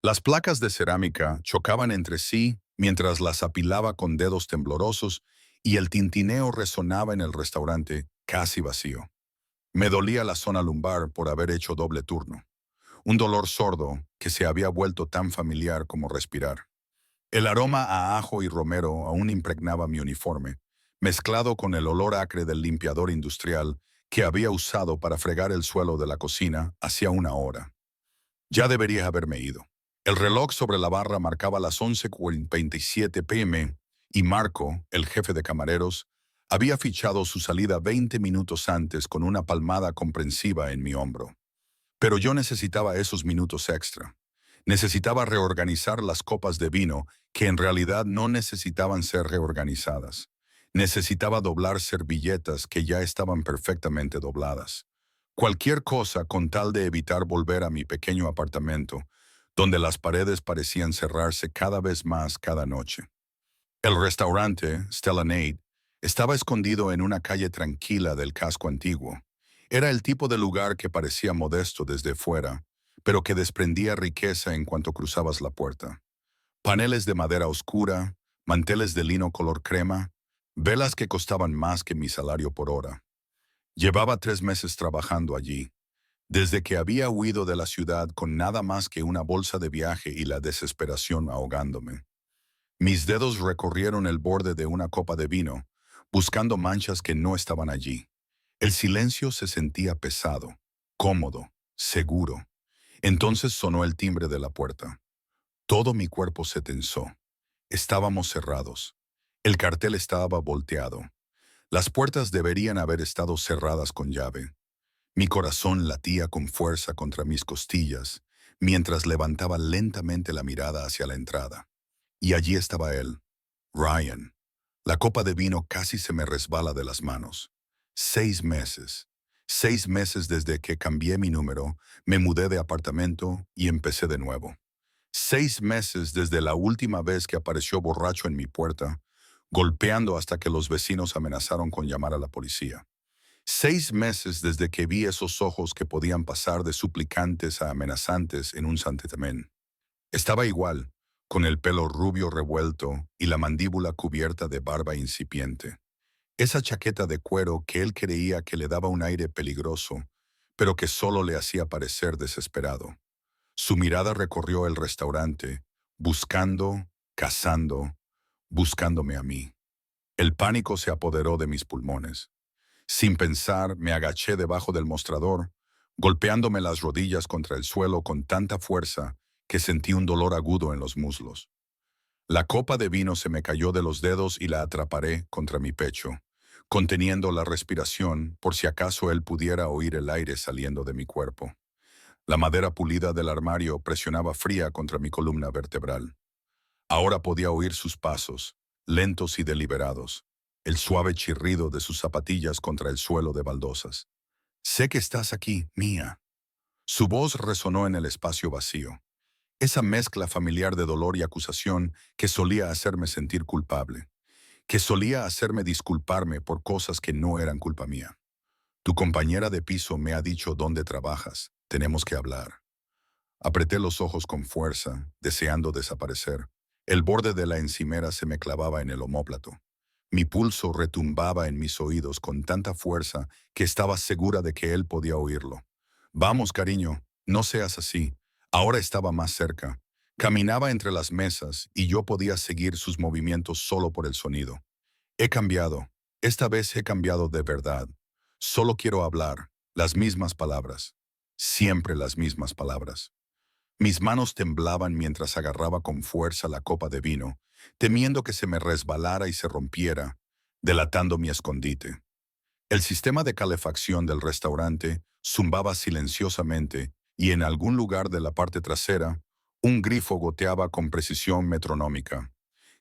Las placas de cerámica chocaban entre sí mientras las apilaba con dedos temblorosos y el tintineo resonaba en el restaurante casi vacío. Me dolía la zona lumbar por haber hecho doble turno, un dolor sordo que se había vuelto tan familiar como respirar. El aroma a ajo y romero aún impregnaba mi uniforme, mezclado con el olor acre del limpiador industrial que había usado para fregar el suelo de la cocina hacía una hora. Ya debería haberme ido. El reloj sobre la barra marcaba las 11:27 p.m. y Marco, el jefe de camareros, había fichado su salida 20 minutos antes con una palmada comprensiva en mi hombro. Pero yo necesitaba esos minutos extra. Necesitaba reorganizar las copas de vino que en realidad no necesitaban ser reorganizadas. Necesitaba doblar servilletas que ya estaban perfectamente dobladas. Cualquier cosa con tal de evitar volver a mi pequeño apartamento, donde las paredes parecían cerrarse cada vez más cada noche. El restaurante, Stella Nate, estaba escondido en una calle tranquila del casco antiguo. Era el tipo de lugar que parecía modesto desde fuera, pero que desprendía riqueza en cuanto cruzabas la puerta. Paneles de madera oscura, manteles de lino color crema, velas que costaban más que mi salario por hora. Llevaba 3 meses trabajando allí, desde que había huido de la ciudad con nada más que una bolsa de viaje y la desesperación ahogándome. Mis dedos recorrieron el borde de una copa de vino, buscando manchas que no estaban allí. El silencio se sentía pesado, cómodo, seguro. Entonces sonó el timbre de la puerta. Todo mi cuerpo se tensó. Estábamos cerrados. El cartel estaba volteado. Las puertas deberían haber estado cerradas con llave. Mi corazón latía con fuerza contra mis costillas, mientras levantaba lentamente la mirada hacia la entrada. Y allí estaba él, Ryan. La copa de vino casi se me resbala de las manos. 6 meses. 6 meses desde que cambié mi número, me mudé de apartamento y empecé de nuevo. 6 meses desde la última vez que apareció borracho en mi puerta, golpeando hasta que los vecinos amenazaron con llamar a la policía. 6 meses desde que vi esos ojos que podían pasar de suplicantes a amenazantes en un santiamén. Estaba igual, con el pelo rubio revuelto y la mandíbula cubierta de barba incipiente. Esa chaqueta de cuero que él creía que le daba un aire peligroso, pero que solo le hacía parecer desesperado. Su mirada recorrió el restaurante, buscando, cazando, buscándome a mí. El pánico se apoderó de mis pulmones. Sin pensar, me agaché debajo del mostrador, golpeándome las rodillas contra el suelo con tanta fuerza que sentí un dolor agudo en los muslos. La copa de vino se me cayó de los dedos y la atraparé contra mi pecho, conteniendo la respiración por si acaso él pudiera oír el aire saliendo de mi cuerpo. La madera pulida del armario presionaba fría contra mi columna vertebral. Ahora podía oír sus pasos, lentos y deliberados, el suave chirrido de sus zapatillas contra el suelo de baldosas. «Sé que estás aquí, Mía». Su voz resonó en el espacio vacío. Esa mezcla familiar de dolor y acusación que solía hacerme sentir culpable, que solía hacerme disculparme por cosas que no eran culpa mía. «Tu compañera de piso me ha dicho dónde trabajas. Tenemos que hablar». Apreté los ojos con fuerza, deseando desaparecer. El borde de la encimera se me clavaba en el omóplato. Mi pulso retumbaba en mis oídos con tanta fuerza que estaba segura de que él podía oírlo. «Vamos, cariño, no seas así». Ahora estaba más cerca. Caminaba entre las mesas y yo podía seguir sus movimientos solo por el sonido. «He cambiado. Esta vez he cambiado de verdad. Solo quiero hablar. Las mismas palabras. Siempre las mismas palabras». Mis manos temblaban mientras agarraba con fuerza la copa de vino, temiendo que se me resbalara y se rompiera, delatando mi escondite. El sistema de calefacción del restaurante zumbaba silenciosamente y en algún lugar de la parte trasera, un grifo goteaba con precisión metronómica.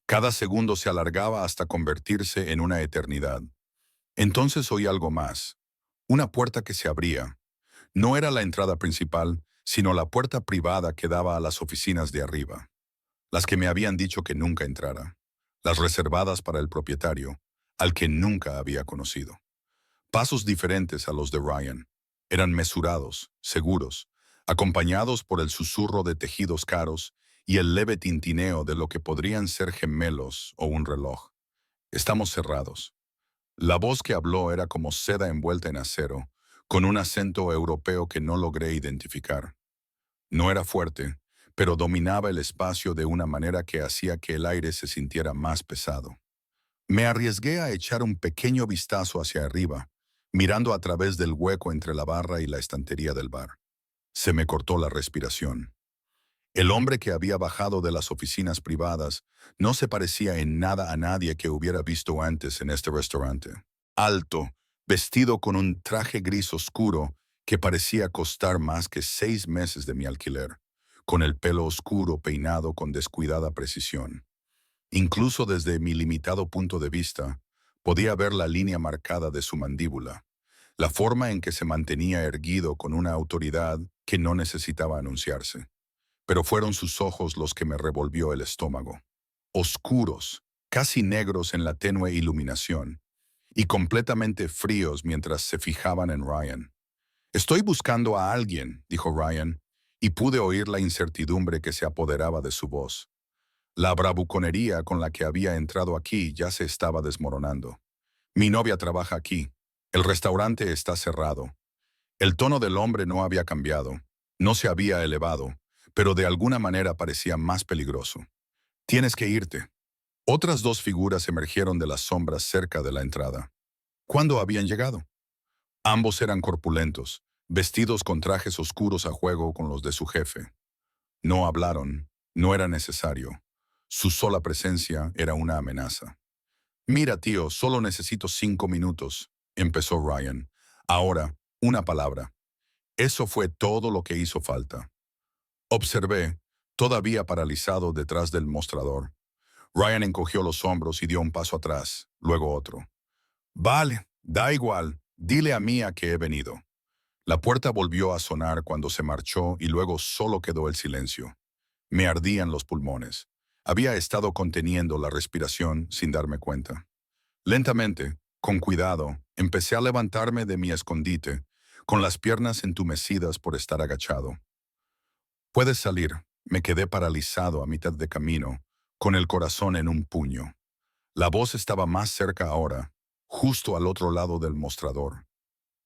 Cada segundo se alargaba hasta convertirse en una eternidad. Entonces oí algo más. Una puerta que se abría. No era la entrada principal, sino la puerta privada que daba a las oficinas de arriba. Las que me habían dicho que nunca entrara. Las reservadas para el propietario, al que nunca había conocido. Pasos diferentes a los de Ryan. Eran mesurados, seguros, acompañados por el susurro de tejidos caros y el leve tintineo de lo que podrían ser gemelos o un reloj. Estamos cerrados. La voz que habló era como seda envuelta en acero, con un acento europeo que no logré identificar. No era fuerte, pero dominaba el espacio de una manera que hacía que el aire se sintiera más pesado. Me arriesgué a echar un pequeño vistazo hacia arriba, mirando a través del hueco entre la barra y la estantería del bar. Se me cortó la respiración. El hombre que había bajado de las oficinas privadas no se parecía en nada a nadie que hubiera visto antes en este restaurante. Alto, vestido con un traje gris oscuro que parecía costar más que 6 meses de mi alquiler, con el pelo oscuro peinado con descuidada precisión. Incluso desde mi limitado punto de vista, podía ver la línea marcada de su mandíbula, la forma en que se mantenía erguido con una autoridad que no necesitaba anunciarse. Pero fueron sus ojos los que me revolvió el estómago. Oscuros, casi negros en la tenue iluminación, y completamente fríos mientras se fijaban en Ryan. «Estoy buscando a alguien», dijo Ryan, y pude oír la incertidumbre que se apoderaba de su voz. La bravuconería con la que había entrado aquí ya se estaba desmoronando. «Mi novia trabaja aquí. El restaurante está cerrado». El tono del hombre no había cambiado, no se había elevado, pero de alguna manera parecía más peligroso. «Tienes que irte». Otras dos figuras emergieron de las sombras cerca de la entrada. ¿Cuándo habían llegado? Ambos eran corpulentos, vestidos con trajes oscuros a juego con los de su jefe. No hablaron, no era necesario. Su sola presencia era una amenaza. «Mira, tío, solo necesito 5 minutos», empezó Ryan. «Ahora, una palabra». Eso fue todo lo que hizo falta. Observé, todavía paralizado detrás del mostrador. Ryan encogió los hombros y dio un paso atrás, luego otro. «Vale, da igual, dile a Mia que he venido». La puerta volvió a sonar cuando se marchó y luego solo quedó el silencio. Me ardían los pulmones. Había estado conteniendo la respiración sin darme cuenta. Lentamente, con cuidado, empecé a levantarme de mi escondite, con las piernas entumecidas por estar agachado. «Puedes salir». Me quedé paralizado a mitad de camino, con el corazón en un puño. La voz estaba más cerca ahora, justo al otro lado del mostrador.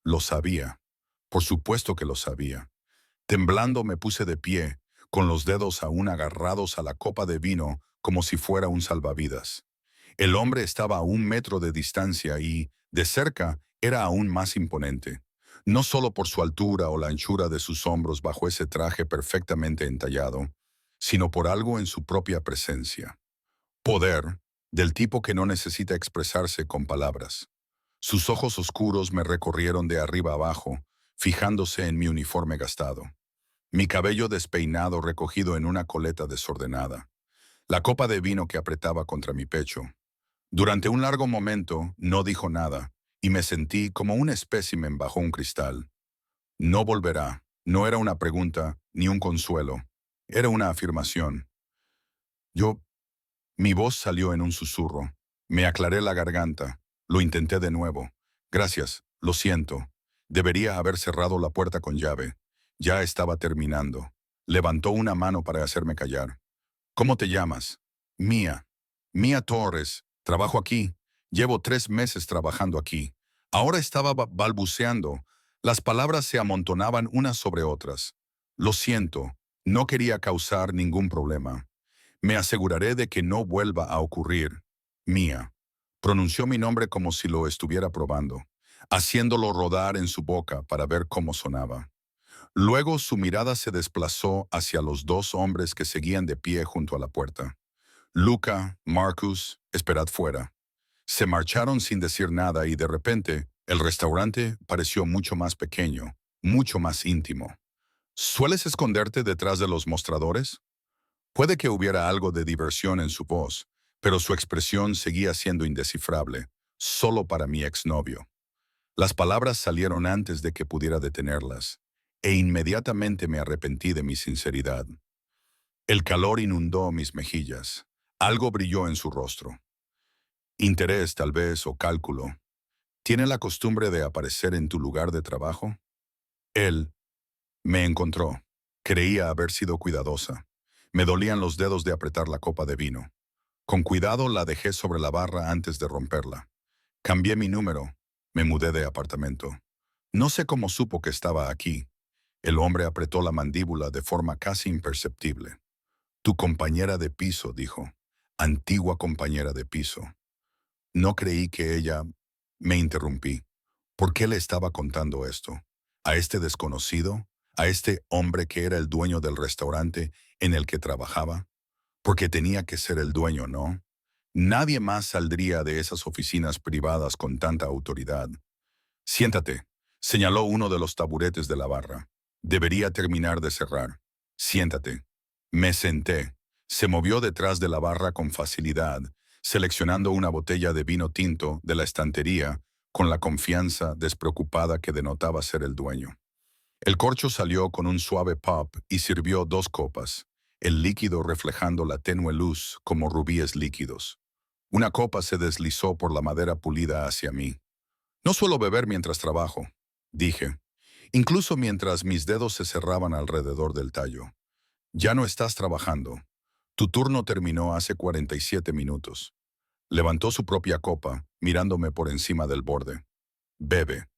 Lo sabía. Por supuesto que lo sabía. Temblando me puse de pie, con los dedos aún agarrados a la copa de vino como si fuera un salvavidas. El hombre estaba a 1 metro de distancia y, de cerca, era aún más imponente. No solo por su altura o la anchura de sus hombros bajo ese traje perfectamente entallado, sino por algo en su propia presencia. Poder, del tipo que no necesita expresarse con palabras. Sus ojos oscuros me recorrieron de arriba abajo, fijándose en mi uniforme gastado. Mi cabello despeinado recogido en una coleta desordenada. La copa de vino que apretaba contra mi pecho. Durante un largo momento no dijo nada, y me sentí como un espécimen bajo un cristal. «No volverá». No era una pregunta ni un consuelo. Era una afirmación. Yo Mi voz salió en un susurro. Me aclaré la garganta. Lo intenté de nuevo. «Gracias, lo siento». Debería haber cerrado la puerta con llave. Ya estaba terminando. Levantó una mano para hacerme callar. «¿Cómo te llamas?» «Mía. Mía Torres. Trabajo aquí. Llevo 3 meses trabajando aquí». Ahora estaba balbuceando. Las palabras se amontonaban unas sobre otras. «Lo siento. No quería causar ningún problema. Me aseguraré de que no vuelva a ocurrir». «Mía». Pronunció mi nombre como si lo estuviera probando, haciéndolo rodar en su boca para ver cómo sonaba. Luego su mirada se desplazó hacia los dos hombres que seguían de pie junto a la puerta. «Luca, Marcus, esperad fuera». Se marcharon sin decir nada y de repente el restaurante pareció mucho más pequeño, mucho más íntimo. «¿Sueles esconderte detrás de los mostradores?». Puede que hubiera algo de diversión en su voz, pero su expresión seguía siendo indescifrable, solo para mi exnovio. Las palabras salieron antes de que pudiera detenerlas, e inmediatamente me arrepentí de mi sinceridad. El calor inundó mis mejillas. Algo brilló en su rostro. Interés, tal vez, o cálculo. ¿Tiene la costumbre de aparecer en tu lugar de trabajo? Él me encontró. Creía haber sido cuidadosa. Me dolían los dedos de apretar la copa de vino. Con cuidado la dejé sobre la barra antes de romperla. Cambié mi número. Me mudé de apartamento. No sé cómo supo que estaba aquí. El hombre apretó la mandíbula de forma casi imperceptible. Tu compañera de piso, dijo. Antigua compañera de piso. No creí que ella... Me interrumpí. ¿Por qué le estaba contando esto? ¿A este desconocido? ¿A este hombre que era el dueño del restaurante en el que trabajaba? Porque tenía que ser el dueño, ¿no? Nadie más saldría de esas oficinas privadas con tanta autoridad. Siéntate, señaló uno de los taburetes de la barra. Debería terminar de cerrar. Siéntate. Me senté. Se movió detrás de la barra con facilidad, seleccionando una botella de vino tinto de la estantería con la confianza despreocupada que denotaba ser el dueño. El corcho salió con un suave pop y sirvió 2 copas, el líquido reflejando la tenue luz como rubíes líquidos. Una copa se deslizó por la madera pulida hacia mí. No suelo beber mientras trabajo, dije, incluso mientras mis dedos se cerraban alrededor del tallo. Ya no estás trabajando. Tu turno terminó hace 47 minutos. Levantó su propia copa, mirándome por encima del borde. Bebe.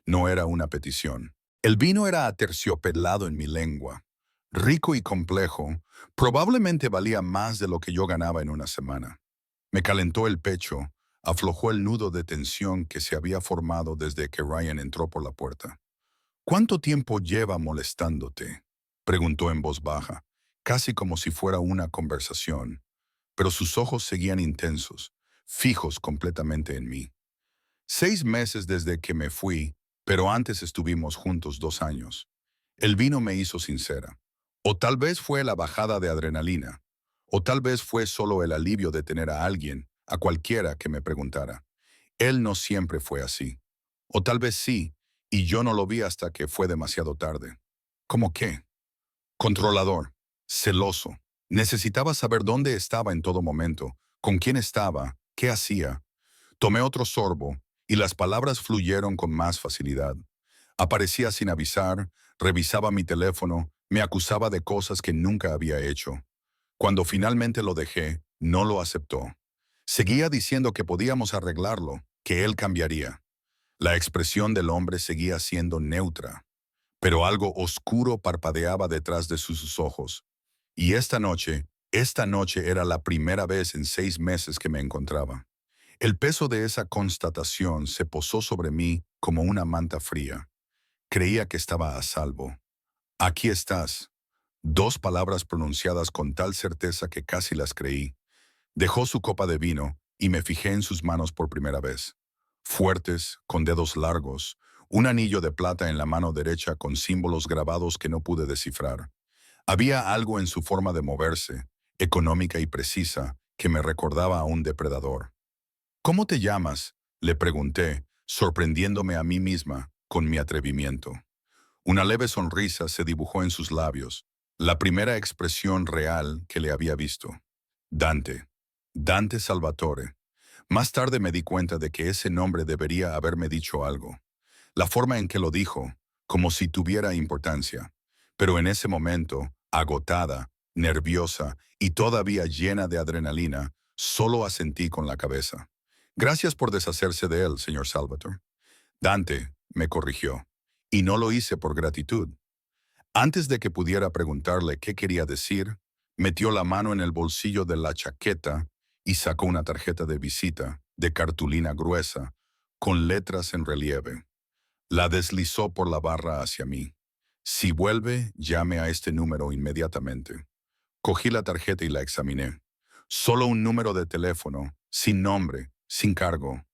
No era una petición. El vino era aterciopelado en mi lengua. Rico y complejo, probablemente valía más de lo que yo ganaba en una semana. Me calentó el pecho, aflojó el nudo de tensión que se había formado desde que Ryan entró por la puerta. ¿Cuánto tiempo lleva molestándote? Preguntó en voz baja, casi como si fuera una conversación, pero sus ojos seguían intensos, fijos completamente en mí. 6 meses desde que me fui, pero antes estuvimos juntos 2 años. El vino me hizo sincera. O tal vez fue la bajada de adrenalina, o tal vez fue solo el alivio de tener a alguien, a cualquiera que me preguntara. Él no siempre fue así. O tal vez sí, y yo no lo vi hasta que fue demasiado tarde. ¿Cómo qué? Controlador, celoso. Necesitaba saber dónde estaba en todo momento, con quién estaba, qué hacía. Tomé otro sorbo, y las palabras fluyeron con más facilidad. Aparecía sin avisar, revisaba mi teléfono, me acusaba de cosas que nunca había hecho. Cuando finalmente lo dejé, no lo aceptó. Seguía diciendo que podíamos arreglarlo, que él cambiaría. La expresión del hombre seguía siendo neutra, pero algo oscuro parpadeaba detrás de sus ojos. Y esta noche era la primera vez en 6 meses que me encontraba. El peso de esa constatación se posó sobre mí como una manta fría. Creía que estaba a salvo. Aquí estás. 2 palabras pronunciadas con tal certeza que casi las creí. Dejó su copa de vino y me fijé en sus manos por primera vez. Fuertes, con dedos largos, un anillo de plata en la mano derecha con símbolos grabados que no pude descifrar. Había algo en su forma de moverse, económica y precisa, que me recordaba a un depredador. ¿Cómo te llamas?, le pregunté, sorprendiéndome a mí misma con mi atrevimiento. Una leve sonrisa se dibujó en sus labios, la primera expresión real que le había visto. Dante. Dante Salvatore. Más tarde me di cuenta de que ese nombre debería haberme dicho algo. La forma en que lo dijo, como si tuviera importancia. Pero en ese momento, agotada, nerviosa y todavía llena de adrenalina, solo asentí con la cabeza. Gracias por deshacerse de él, señor Salvatore. Dante, me corrigió, y no lo hice por gratitud. Antes de que pudiera preguntarle qué quería decir, metió la mano en el bolsillo de la chaqueta y sacó una tarjeta de visita, de cartulina gruesa, con letras en relieve. La deslizó por la barra hacia mí. Si vuelve, llame a este número inmediatamente. Cogí la tarjeta y la examiné. Solo un número de teléfono, sin nombre, sin cargo.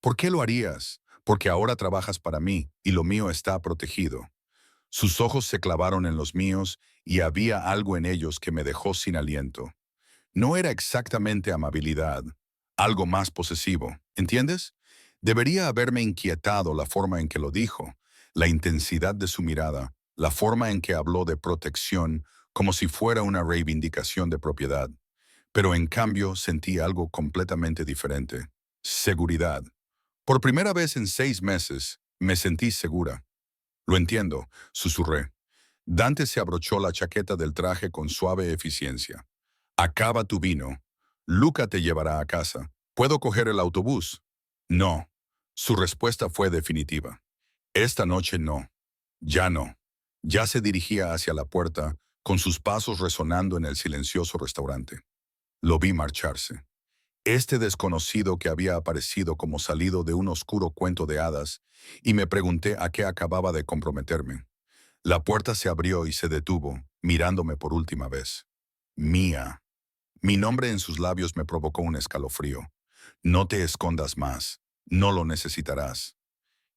¿Por qué lo harías? Porque ahora trabajas para mí y lo mío está protegido. Sus ojos se clavaron en los míos y había algo en ellos que me dejó sin aliento. No era exactamente amabilidad, algo más posesivo, ¿entiendes? Debería haberme inquietado la forma en que lo dijo, la intensidad de su mirada, la forma en que habló de protección como si fuera una reivindicación de propiedad. Pero en cambio sentí algo completamente diferente. Seguridad. Por primera vez en 6 meses, me sentí segura. Lo entiendo, susurré. Dante se abrochó la chaqueta del traje con suave eficiencia. Acaba tu vino. Luca te llevará a casa. ¿Puedo coger el autobús? No. Su respuesta fue definitiva. Esta noche no. Ya no. Ya se dirigía hacia la puerta, con sus pasos resonando en el silencioso restaurante. Lo vi marcharse. Este desconocido que había aparecido como salido de un oscuro cuento de hadas, y me pregunté a qué acababa de comprometerme. La puerta se abrió y se detuvo, mirándome por última vez. Mía. Mi nombre en sus labios me provocó un escalofrío. No te escondas más. No lo necesitarás.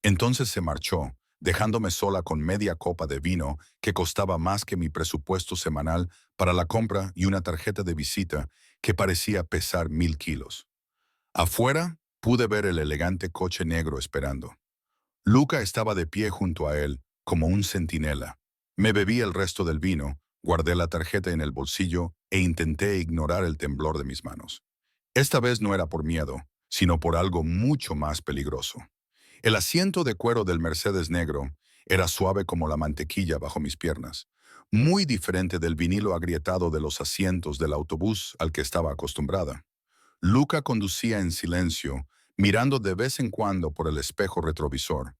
Entonces se marchó, dejándome sola con media copa de vino que costaba más que mi presupuesto semanal para la compra y una tarjeta de visita que parecía pesar 1000 kilos. Afuera pude ver el elegante coche negro esperando. Luca estaba de pie junto a él, como un centinela. Me bebí el resto del vino, guardé la tarjeta en el bolsillo e intenté ignorar el temblor de mis manos. Esta vez no era por miedo, sino por algo mucho más peligroso. El asiento de cuero del Mercedes negro era suave como la mantequilla bajo mis piernas, muy diferente del vinilo agrietado de los asientos del autobús al que estaba acostumbrada. Luca conducía en silencio, mirando de vez en cuando por el espejo retrovisor,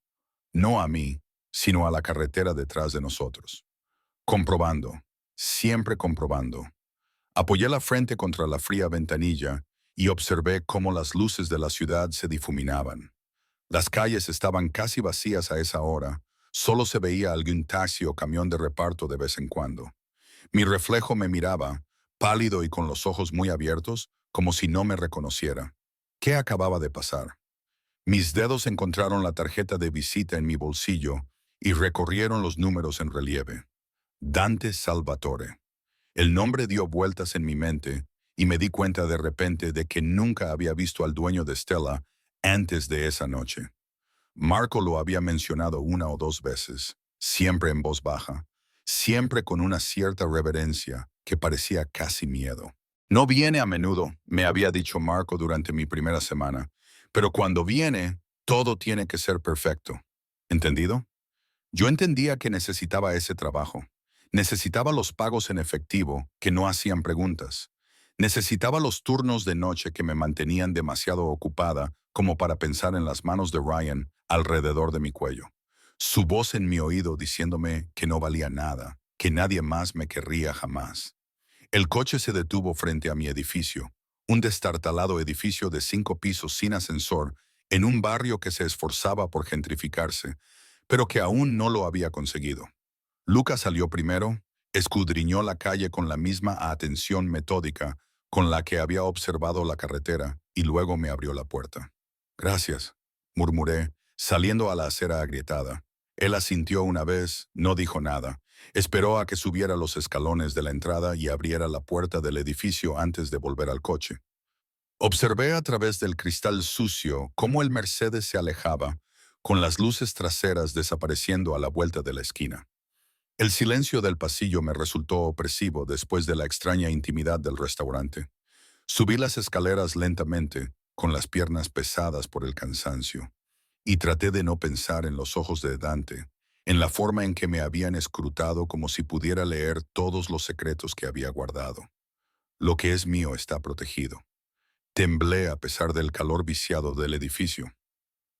no a mí, sino a la carretera detrás de nosotros. Comprobando, siempre comprobando. Apoyé la frente contra la fría ventanilla y observé cómo las luces de la ciudad se difuminaban. Las calles estaban casi vacías a esa hora, solo se veía algún taxi o camión de reparto de vez en cuando. Mi reflejo me miraba, pálido y con los ojos muy abiertos, como si no me reconociera. ¿Qué acababa de pasar? Mis dedos encontraron la tarjeta de visita en mi bolsillo y recorrieron los números en relieve. Dante Salvatore. El nombre dio vueltas en mi mente y me di cuenta de repente de que nunca había visto al dueño de Stella antes de esa noche. Marco lo había mencionado una o dos veces, siempre en voz baja, siempre con una cierta reverencia que parecía casi miedo. No viene a menudo, me había dicho Marco durante mi primera semana, pero cuando viene, todo tiene que ser perfecto. ¿Entendido? Yo entendía que necesitaba ese trabajo. Necesitaba los pagos en efectivo, que no hacían preguntas. Necesitaba los turnos de noche que me mantenían demasiado ocupada como para pensar en las manos de Ryan alrededor de mi cuello. Su voz en mi oído diciéndome que no valía nada, que nadie más me querría jamás. El coche se detuvo frente a mi edificio, un destartalado edificio de 5 pisos sin ascensor, en un barrio que se esforzaba por gentrificarse, pero que aún no lo había conseguido. Lucas salió primero, escudriñó la calle con la misma atención metódica con la que había observado la carretera y luego me abrió la puerta. Gracias, murmuré, saliendo a la acera agrietada. Él asintió una vez, no dijo nada. Esperó a que subiera los escalones de la entrada y abriera la puerta del edificio antes de volver al coche. Observé a través del cristal sucio cómo el Mercedes se alejaba, con las luces traseras desapareciendo a la vuelta de la esquina. El silencio del pasillo me resultó opresivo después de la extraña intimidad del restaurante. Subí las escaleras lentamente, con las piernas pesadas por el cansancio, y traté de no pensar en los ojos de Dante, en la forma en que me habían escrutado como si pudiera leer todos los secretos que había guardado. Lo que es mío está protegido. Temblé a pesar del calor viciado del edificio.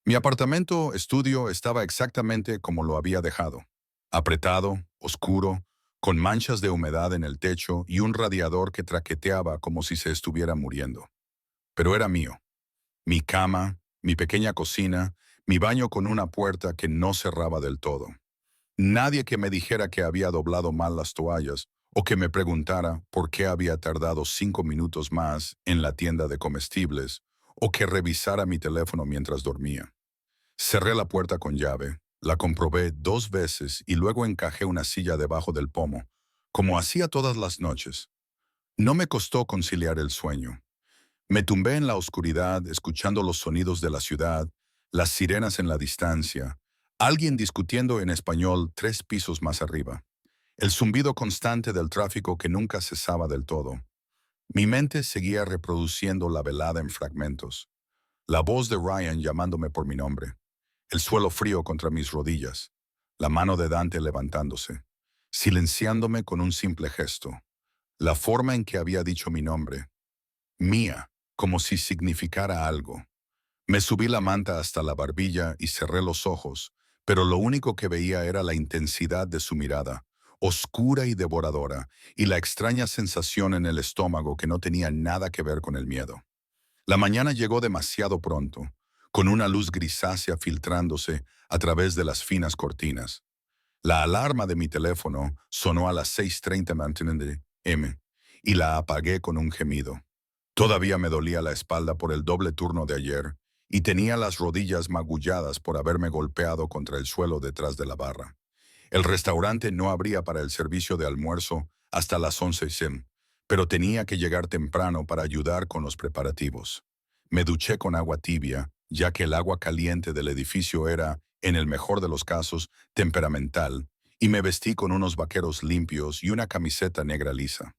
Mi apartamento-estudio estaba exactamente como lo había dejado. Apretado, oscuro, con manchas de humedad en el techo y un radiador que traqueteaba como si se estuviera muriendo. Pero era mío. Mi cama, mi pequeña cocina, mi baño con una puerta que no cerraba del todo. Nadie que me dijera que había doblado mal las toallas o que me preguntara por qué había tardado 5 minutos más en la tienda de comestibles o que revisara mi teléfono mientras dormía. Cerré la puerta con llave, la comprobé 2 veces y luego encajé una silla debajo del pomo, como hacía todas las noches. No me costó conciliar el sueño. Me tumbé en la oscuridad escuchando los sonidos de la ciudad, las sirenas en la distancia, alguien discutiendo en español 3 pisos más arriba, el zumbido constante del tráfico que nunca cesaba del todo. Mi mente seguía reproduciendo la velada en fragmentos. La voz de Ryan llamándome por mi nombre, el suelo frío contra mis rodillas, la mano de Dante levantándose. silenciándome con un simple gesto. La forma en que había dicho mi nombre, Mía, como si significara algo. Me subí la manta hasta la barbilla y cerré los ojos, pero lo único que veía era la intensidad de su mirada, oscura y devoradora, y la extraña sensación en el estómago que no tenía nada que ver con el miedo. La mañana llegó demasiado pronto, con una luz grisácea filtrándose a través de las finas cortinas. La alarma de mi teléfono sonó a las 6:30 m y la apagué con un gemido. Todavía me dolía la espalda por el doble turno de ayer y tenía las rodillas magulladas por haberme golpeado contra el suelo detrás de la barra. El restaurante no abría para el servicio de almuerzo hasta las 11 m, pero tenía que llegar temprano para ayudar con los preparativos. Me duché con agua tibia, ya que el agua caliente del edificio era, en el mejor de los casos, temperamental, y me vestí con unos vaqueros limpios y una camiseta negra lisa.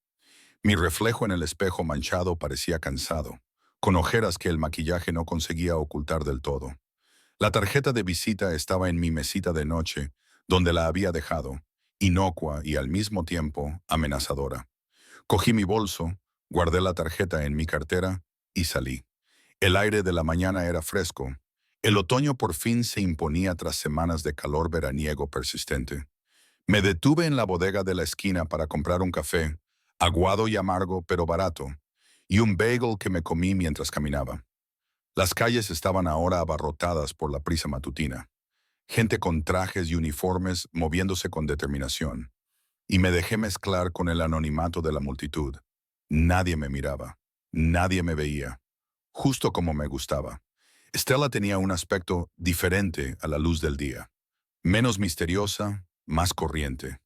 Mi reflejo en el espejo manchado parecía cansado, con ojeras que el maquillaje no conseguía ocultar del todo. La tarjeta de visita estaba en mi mesita de noche, donde la había dejado, inocua y al mismo tiempo amenazadora. Cogí mi bolso, guardé la tarjeta en mi cartera y salí. El aire de la mañana era fresco. El otoño por fin se imponía tras semanas de calor veraniego persistente. Me detuve en la bodega de la esquina para comprar un café, aguado y amargo pero barato, y un bagel que me comí mientras caminaba. Las calles estaban ahora abarrotadas por la prisa matutina, gente con trajes y uniformes moviéndose con determinación, y me dejé mezclar con el anonimato de la multitud. Nadie me miraba, nadie me veía, justo como me gustaba. Stella tenía un aspecto diferente a la luz del día, menos misteriosa, más corriente.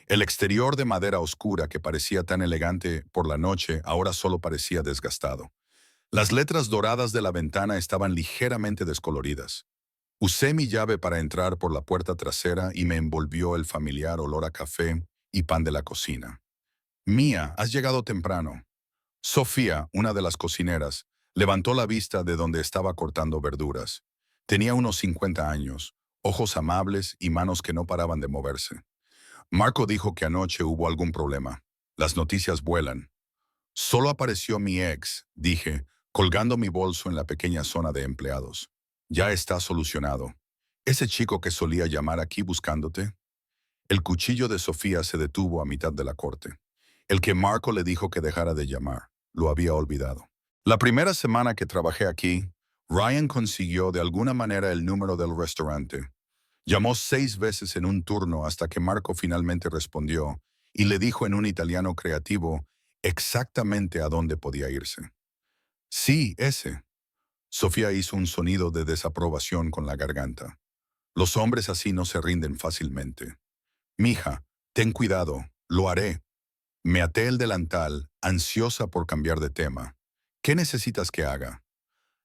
El exterior de madera oscura que parecía tan elegante por la noche ahora solo parecía desgastado. Las letras doradas de la ventana estaban ligeramente descoloridas. Usé mi llave para entrar por la puerta trasera y me envolvió el familiar olor a café y pan de la cocina. Mía, has llegado temprano. Sofía, una de las cocineras, levantó la vista de donde estaba cortando verduras. Tenía unos 50 años, ojos amables y manos que no paraban de moverse. Marco dijo que anoche hubo algún problema. Las noticias vuelan. Solo apareció mi ex, dije, colgando mi bolso en la pequeña zona de empleados. Ya está solucionado. Ese chico que solía llamar aquí buscándote. El cuchillo de Sofía se detuvo a mitad de la corte. El que Marco le dijo que dejara de llamar. Lo había olvidado. La primera semana que trabajé aquí, Ryan consiguió de alguna manera el número del restaurante. Llamó 6 veces en un turno hasta que Marco finalmente respondió y le dijo en un italiano creativo exactamente a dónde podía irse. Sí, ese. Sofía hizo un sonido de desaprobación con la garganta. Los hombres así no se rinden fácilmente. Mija, ten cuidado, lo haré. Me até el delantal, ansiosa por cambiar de tema. ¿Qué necesitas que haga?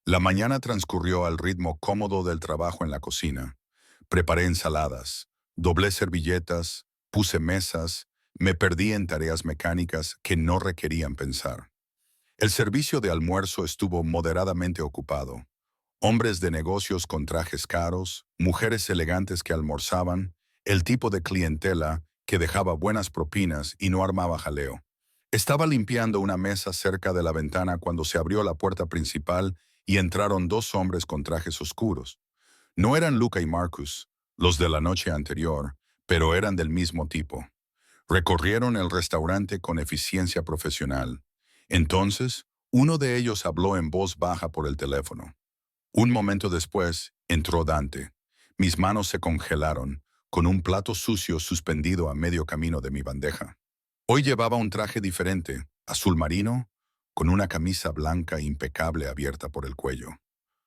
La mañana transcurrió al ritmo cómodo del trabajo en la cocina. Preparé ensaladas, doblé servilletas, puse mesas, me perdí en tareas mecánicas que no requerían pensar. El servicio de almuerzo estuvo moderadamente ocupado. Hombres de negocios con trajes caros, mujeres elegantes que almorzaban, el tipo de clientela que dejaba buenas propinas y no armaba jaleo. Estaba limpiando una mesa cerca de la ventana cuando se abrió la puerta principal y entraron 2 hombres con trajes oscuros. No eran Luca y Marcus, los de la noche anterior, pero eran del mismo tipo. Recorrieron el restaurante con eficiencia profesional. Entonces, uno de ellos habló en voz baja por el teléfono. Un momento después, entró Dante. Mis manos se congelaron, con un plato sucio suspendido a medio camino de mi bandeja. Hoy llevaba un traje diferente, azul marino, con una camisa blanca impecable abierta por el cuello.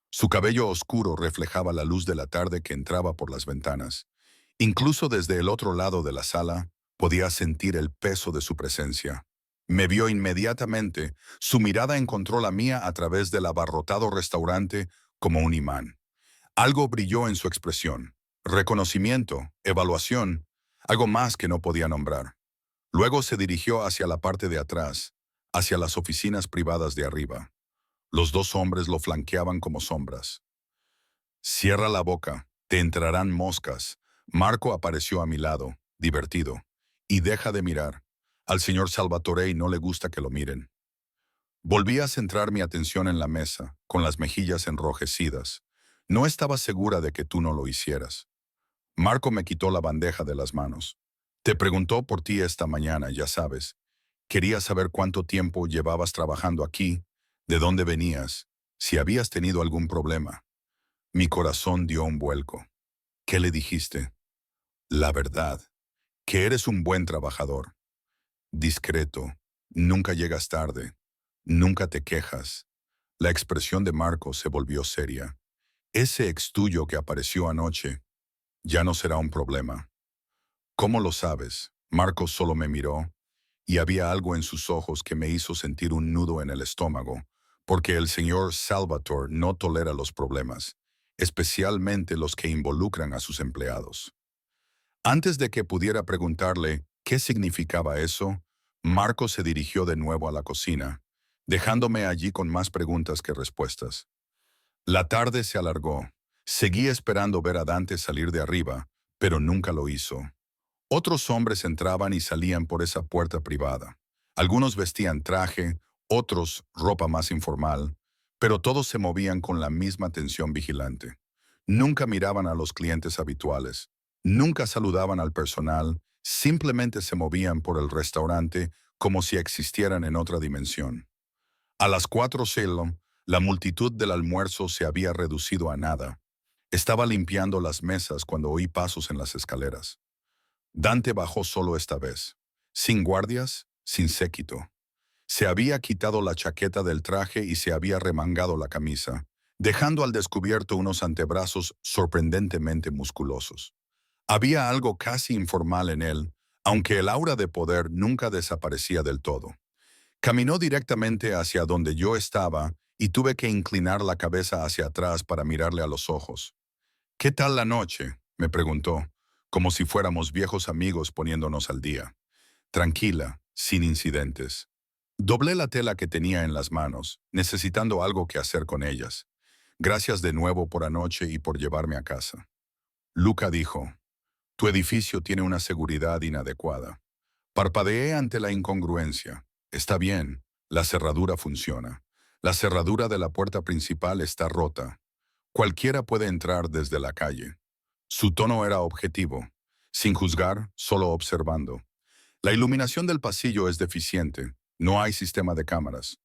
Su cabello oscuro reflejaba la luz de la tarde que entraba por las ventanas. Incluso desde el otro lado de la sala, podía sentir el peso de su presencia. Me vio inmediatamente, su mirada encontró la mía a través del abarrotado restaurante como un imán. Algo brilló en su expresión. Reconocimiento, evaluación, algo más que no podía nombrar. Luego se dirigió hacia la parte de atrás, hacia las oficinas privadas de arriba. Los 2 hombres lo flanqueaban como sombras. Cierra la boca, te entrarán moscas. Marco apareció a mi lado, divertido. Y deja de mirar. Al señor Salvatore no le gusta que lo miren. Volví a centrar mi atención en la mesa, con las mejillas enrojecidas. No estaba segura de que tú no lo hicieras. Marco me quitó la bandeja de las manos. Te preguntó por ti esta mañana, ya sabes. Quería saber cuánto tiempo llevabas trabajando aquí, de dónde venías, si habías tenido algún problema. Mi corazón dio un vuelco. ¿Qué le dijiste? La verdad, que eres un buen trabajador. Discreto, nunca llegas tarde, nunca te quejas. La expresión de Marco se volvió seria. Ese ex tuyo que apareció anoche ya no será un problema. ¿Cómo lo sabes? Marco solo me miró, y había algo en sus ojos que me hizo sentir un nudo en el estómago, porque el señor Salvatore no tolera los problemas, especialmente los que involucran a sus empleados. Antes de que pudiera preguntarle qué significaba eso, Marco se dirigió de nuevo a la cocina, dejándome allí con más preguntas que respuestas. La tarde se alargó. Seguí esperando ver a Dante salir de arriba, pero nunca lo hizo. Otros hombres entraban y salían por esa puerta privada. Algunos vestían traje, otros ropa más informal, pero todos se movían con la misma atención vigilante. Nunca miraban a los clientes habituales, nunca saludaban al personal, simplemente se movían por el restaurante como si existieran en otra dimensión. A las 4:00, la multitud del almuerzo se había reducido a nada. Estaba limpiando las mesas cuando oí pasos en las escaleras. Dante bajó solo esta vez, sin guardias, sin séquito. Se había quitado la chaqueta del traje y se había remangado la camisa, dejando al descubierto unos antebrazos sorprendentemente musculosos. Había algo casi informal en él, aunque el aura de poder nunca desaparecía del todo. Caminó directamente hacia donde yo estaba y tuve que inclinar la cabeza hacia atrás para mirarle a los ojos. ¿Qué tal la noche?, me preguntó, como si fuéramos viejos amigos poniéndonos al día. Tranquila, sin incidentes. Doblé la tela que tenía en las manos, necesitando algo que hacer con ellas. Gracias de nuevo por anoche y por llevarme a casa. Luca dijo, tu edificio tiene una seguridad inadecuada. Parpadeé ante la incongruencia. Está bien, la cerradura funciona. La cerradura de la puerta principal está rota. Cualquiera puede entrar desde la calle. Su tono era objetivo, sin juzgar, solo observando. La iluminación del pasillo es deficiente, no hay sistema de cámaras.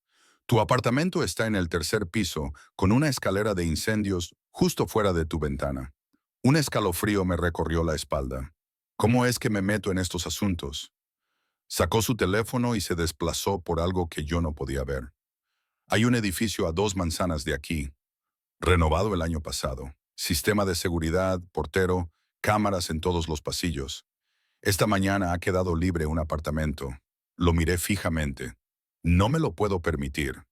Tu apartamento está en el tercer piso, con una escalera de incendios justo fuera de tu ventana. Un escalofrío me recorrió la espalda. ¿Cómo es que me meto en estos asuntos? Sacó su teléfono y se desplazó por algo que yo no podía ver. Hay un edificio a 2 manzanas de aquí, renovado el año pasado. Sistema de seguridad, portero, cámaras en todos los pasillos. Esta mañana ha quedado libre un apartamento. Lo miré fijamente. No me lo puedo permitir.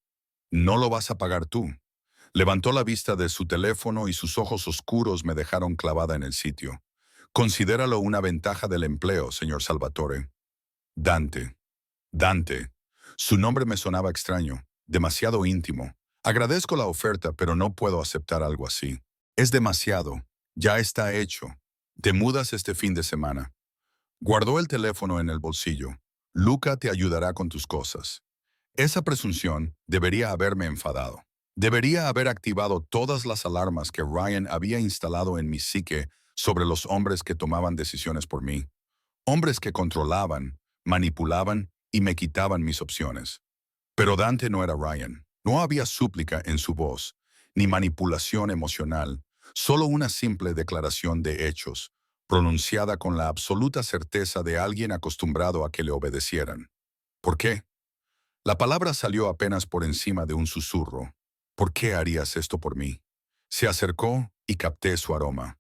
No lo vas a pagar tú. Levantó la vista de su teléfono y sus ojos oscuros me dejaron clavada en el sitio. Considéralo una ventaja del empleo, señor Salvatore. Dante. Dante. Su nombre me sonaba extraño, demasiado íntimo. Agradezco la oferta, pero no puedo aceptar algo así. Es demasiado. Ya está hecho. Te mudas este fin de semana. Guardó el teléfono en el bolsillo. Luca te ayudará con tus cosas. Esa presunción debería haberme enfadado. Debería haber activado todas las alarmas que Ryan había instalado en mi psique sobre los hombres que tomaban decisiones por mí. Hombres que controlaban, manipulaban y me quitaban mis opciones. Pero Dante no era Ryan. No había súplica en su voz, ni manipulación emocional, solo una simple declaración de hechos, pronunciada con la absoluta certeza de alguien acostumbrado a que le obedecieran. ¿Por qué? La palabra salió apenas por encima de un susurro. ¿Por qué harías esto por mí? Se acercó y capté su aroma.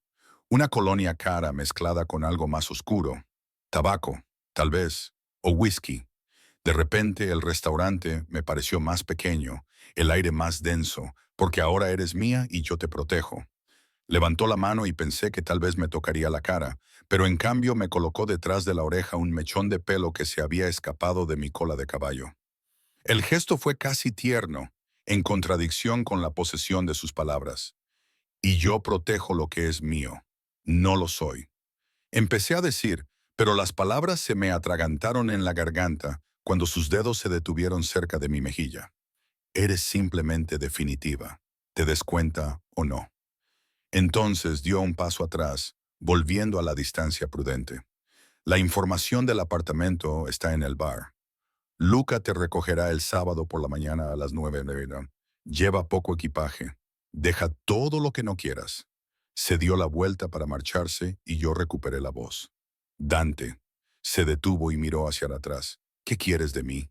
Una colonia cara mezclada con algo más oscuro. Tabaco, tal vez, o whisky. De repente el restaurante me pareció más pequeño, el aire más denso, porque ahora eres mía y yo te protejo. Levantó la mano y pensé que tal vez me tocaría la cara, pero en cambio me colocó detrás de la oreja un mechón de pelo que se había escapado de mi cola de caballo. El gesto fue casi tierno, en contradicción con la posesión de sus palabras. Y yo protejo lo que es mío. No lo soy. Empecé a decir, pero las palabras se me atragantaron en la garganta cuando sus dedos se detuvieron cerca de mi mejilla. Eres simplemente definitiva, ¿te des cuenta o no? Entonces dio un paso atrás, volviendo a la distancia prudente. La información del apartamento está en el bar. Luca te recogerá el sábado por la mañana a las 9:30. Lleva poco equipaje. Deja todo lo que no quieras. Se dio la vuelta para marcharse y yo recuperé la voz. Dante. Se detuvo y miró hacia atrás. ¿Qué quieres de mí?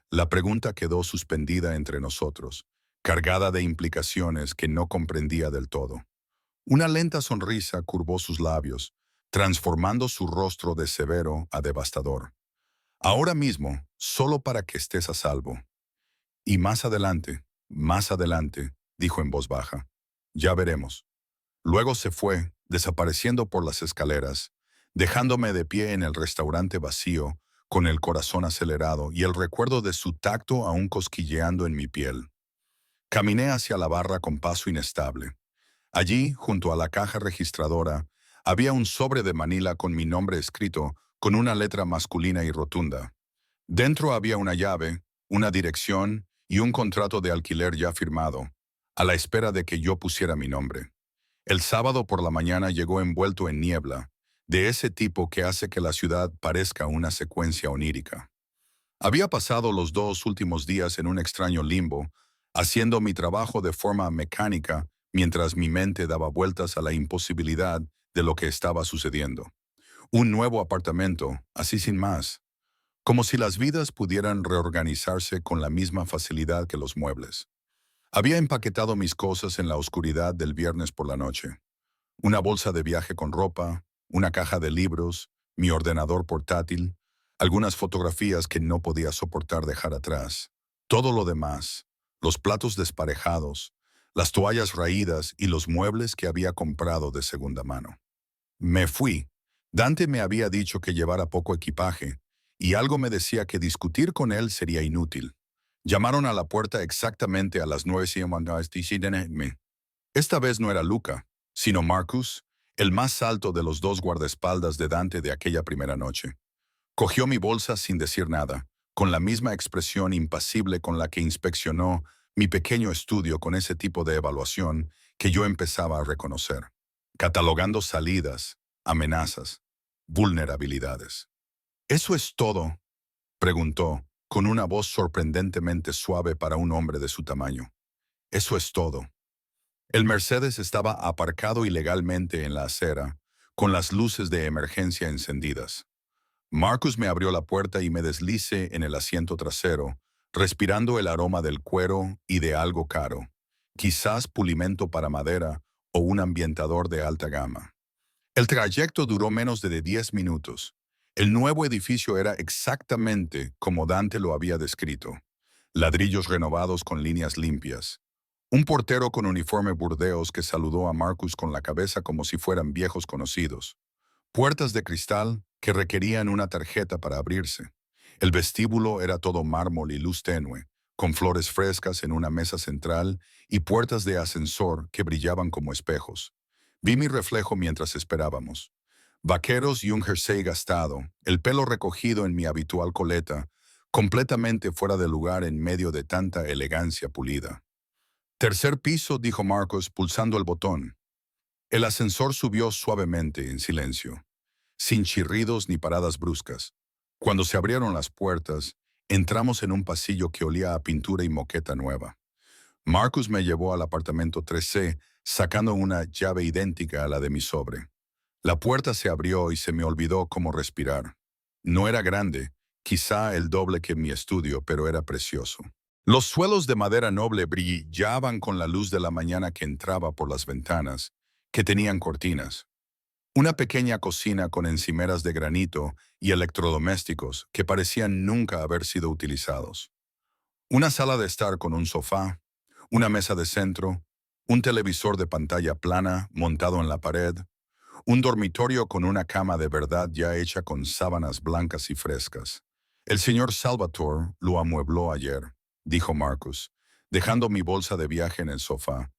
La pregunta quedó suspendida entre nosotros, cargada de implicaciones que no comprendía del todo. Una lenta sonrisa curvó sus labios, transformando su rostro de severo a devastador. Ahora mismo, solo para que estés a salvo. Y más adelante, dijo en voz baja. Ya veremos. Luego se fue, desapareciendo por las escaleras, dejándome de pie en el restaurante vacío, con el corazón acelerado y el recuerdo de su tacto aún cosquilleando en mi piel. Caminé hacia la barra con paso inestable. Allí, junto a la caja registradora, había un sobre de Manila con mi nombre escrito con una letra masculina y rotunda. Dentro había una llave, una dirección y un contrato de alquiler ya firmado, a la espera de que yo pusiera mi nombre. El sábado por la mañana llegó envuelto en niebla, de ese tipo que hace que la ciudad parezca una secuencia onírica. Había pasado los 2 últimos días en un extraño limbo, haciendo mi trabajo de forma mecánica mientras mi mente daba vueltas a la imposibilidad de lo que estaba sucediendo. Un nuevo apartamento, así sin más, como si las vidas pudieran reorganizarse con la misma facilidad que los muebles. Había empaquetado mis cosas en la oscuridad del viernes por la noche. Una bolsa de viaje con ropa, una caja de libros, mi ordenador portátil, algunas fotografías que no podía soportar dejar atrás. Todo lo demás, los platos desparejados, las toallas raídas y los muebles que había comprado de segunda mano. Me fui. Dante me había dicho que llevara poco equipaje, y algo me decía que discutir con él sería inútil. Llamaron a la puerta exactamente a las 9:00. Esta vez no era Luca, sino Marcus, el más alto de los dos guardaespaldas de Dante de aquella primera noche. Cogió mi bolsa sin decir nada, con la misma expresión impasible con la que inspeccionó mi pequeño estudio con ese tipo de evaluación que yo empezaba a reconocer, catalogando salidas, amenazas, vulnerabilidades. ¿Eso es todo?, preguntó, con una voz sorprendentemente suave para un hombre de su tamaño. Eso es todo. El Mercedes estaba aparcado ilegalmente en la acera, con las luces de emergencia encendidas. Marcus me abrió la puerta y me deslicé en el asiento trasero, respirando el aroma del cuero y de algo caro, quizás pulimento para madera o un ambientador de alta gama. El trayecto duró menos de 10 minutos. El nuevo edificio era exactamente como Dante lo había descrito. Ladrillos renovados con líneas limpias. Un portero con uniforme burdeos que saludó a Marcus con la cabeza como si fueran viejos conocidos. Puertas de cristal que requerían una tarjeta para abrirse. El vestíbulo era todo mármol y luz tenue, con flores frescas en una mesa central y puertas de ascensor que brillaban como espejos. Vi mi reflejo mientras esperábamos. Vaqueros y un jersey gastado, el pelo recogido en mi habitual coleta, completamente fuera de lugar en medio de tanta elegancia pulida. Tercer piso, dijo Marcos, pulsando el botón. El ascensor subió suavemente, en silencio, sin chirridos ni paradas bruscas. Cuando se abrieron las puertas, entramos en un pasillo que olía a pintura y moqueta nueva. Marcus me llevó al apartamento 3C, sacando una llave idéntica a la de mi sobre. La puerta se abrió y se me olvidó cómo respirar. No era grande, quizá el doble que mi estudio, pero era precioso. Los suelos de madera noble brillaban con la luz de la mañana que entraba por las ventanas, que tenían cortinas. Una pequeña cocina con encimeras de granito y electrodomésticos que parecían nunca haber sido utilizados. Una sala de estar con un sofá, una mesa de centro, un televisor de pantalla plana montado en la pared, un dormitorio con una cama de verdad ya hecha con sábanas blancas y frescas. El señor Salvatore lo amuebló ayer, dijo Marcus, dejando mi bolsa de viaje en el sofá.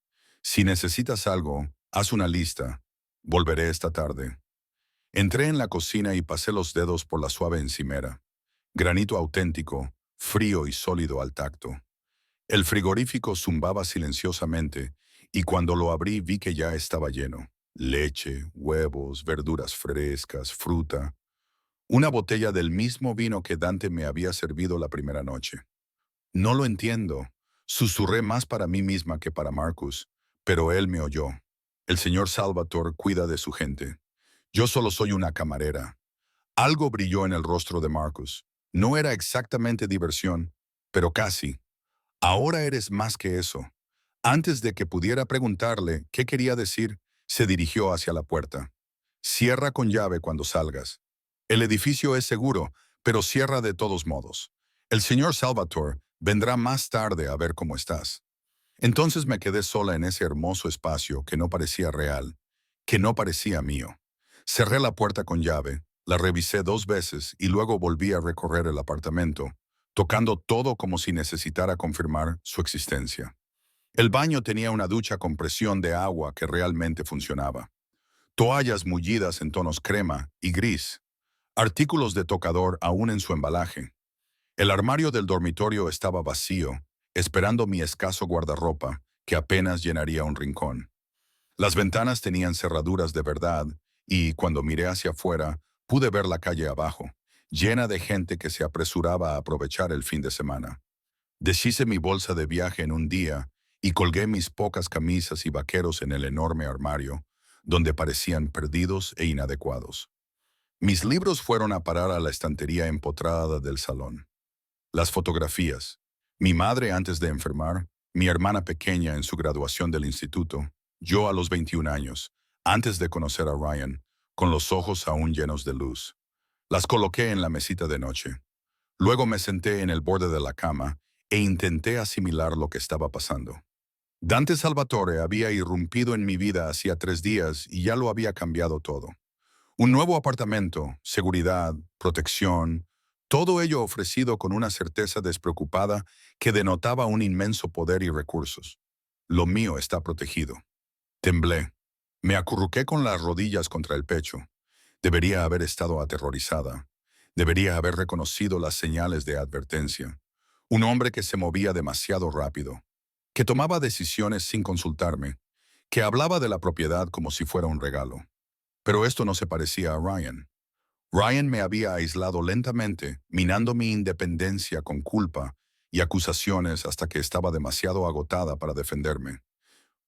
Si necesitas algo, haz una lista. Volveré esta tarde. Entré en la cocina y pasé los dedos por la suave encimera. Granito auténtico, frío y sólido al tacto. El frigorífico zumbaba silenciosamente y cuando lo abrí vi que ya estaba lleno. Leche, huevos, verduras frescas, fruta. Una botella del mismo vino que Dante me había servido la primera noche. No lo entiendo. Susurré más para mí misma que para Marcus, pero él me oyó. El señor Salvatore cuida de su gente. Yo solo soy una camarera. Algo brilló en el rostro de Marcus. No era exactamente diversión, pero casi. Ahora eres más que eso. Antes de que pudiera preguntarle qué quería decir, se dirigió hacia la puerta. Cierra con llave cuando salgas. El edificio es seguro, pero cierra de todos modos. El señor Salvatore vendrá más tarde a ver cómo estás. Entonces me quedé sola en ese hermoso espacio que no parecía real, que no parecía mío. Cerré la puerta con llave, la revisé 2 veces y luego volví a recorrer el apartamento, tocando todo como si necesitara confirmar su existencia. El baño tenía una ducha con presión de agua que realmente funcionaba. Toallas mullidas en tonos crema y gris. Artículos de tocador aún en su embalaje. El armario del dormitorio estaba vacío, esperando mi escaso guardarropa, que apenas llenaría un rincón. Las ventanas tenían cerraduras de verdad, y cuando miré hacia afuera, pude ver la calle abajo, llena de gente que se apresuraba a aprovechar el fin de semana. Deshice mi bolsa de viaje en un día y colgué mis pocas camisas y vaqueros en el enorme armario, donde parecían perdidos e inadecuados. Mis libros fueron a parar a la estantería empotrada del salón. Las fotografías. Mi madre antes de enfermar, mi hermana pequeña en su graduación del instituto, yo a los 21 años, antes de conocer a Ryan, con los ojos aún llenos de luz. Las coloqué en la mesita de noche. Luego me senté en el borde de la cama e intenté asimilar lo que estaba pasando. Dante Salvatore había irrumpido en mi vida hacía 3 días y ya lo había cambiado todo. Un nuevo apartamento, seguridad, protección, todo ello ofrecido con una certeza despreocupada que denotaba un inmenso poder y recursos. Lo mío está protegido. Temblé. Me acurruqué con las rodillas contra el pecho. Debería haber estado aterrorizada. Debería haber reconocido las señales de advertencia. Un hombre que se movía demasiado rápido, que tomaba decisiones sin consultarme, que hablaba de la propiedad como si fuera un regalo. Pero esto no se parecía a Ryan. Ryan me había aislado lentamente, minando mi independencia con culpa y acusaciones hasta que estaba demasiado agotada para defenderme.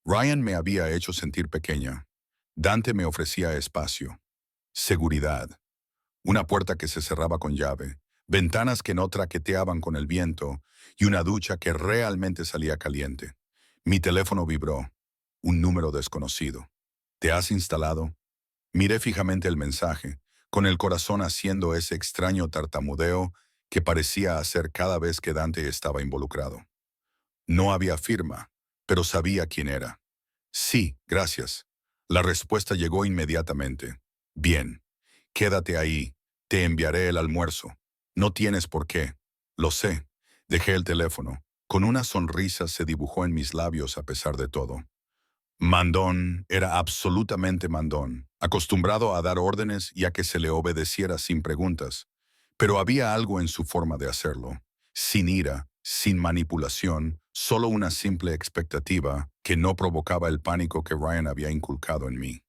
Ryan me había hecho sentir pequeña. Dante me ofrecía espacio, seguridad, una puerta que se cerraba con llave, ventanas que no traqueteaban con el viento y una ducha que realmente salía caliente. Mi teléfono vibró. Un número desconocido. ¿Te has instalado? Miré fijamente el mensaje, con el corazón haciendo ese extraño tartamudeo que parecía hacer cada vez que Dante estaba involucrado. No había firma, pero sabía quién era. Sí, gracias. La respuesta llegó inmediatamente. Bien. Quédate ahí. Te enviaré el almuerzo. No tienes por qué. Lo sé. Dejé el teléfono. Con una sonrisa se dibujó en mis labios a pesar de todo. Mandón era absolutamente mandón, acostumbrado a dar órdenes y a que se le obedeciera sin preguntas. Pero había algo en su forma de hacerlo. Sin ira, sin manipulación, solo una simple expectativa que no provocaba el pánico que Ryan había inculcado en mí.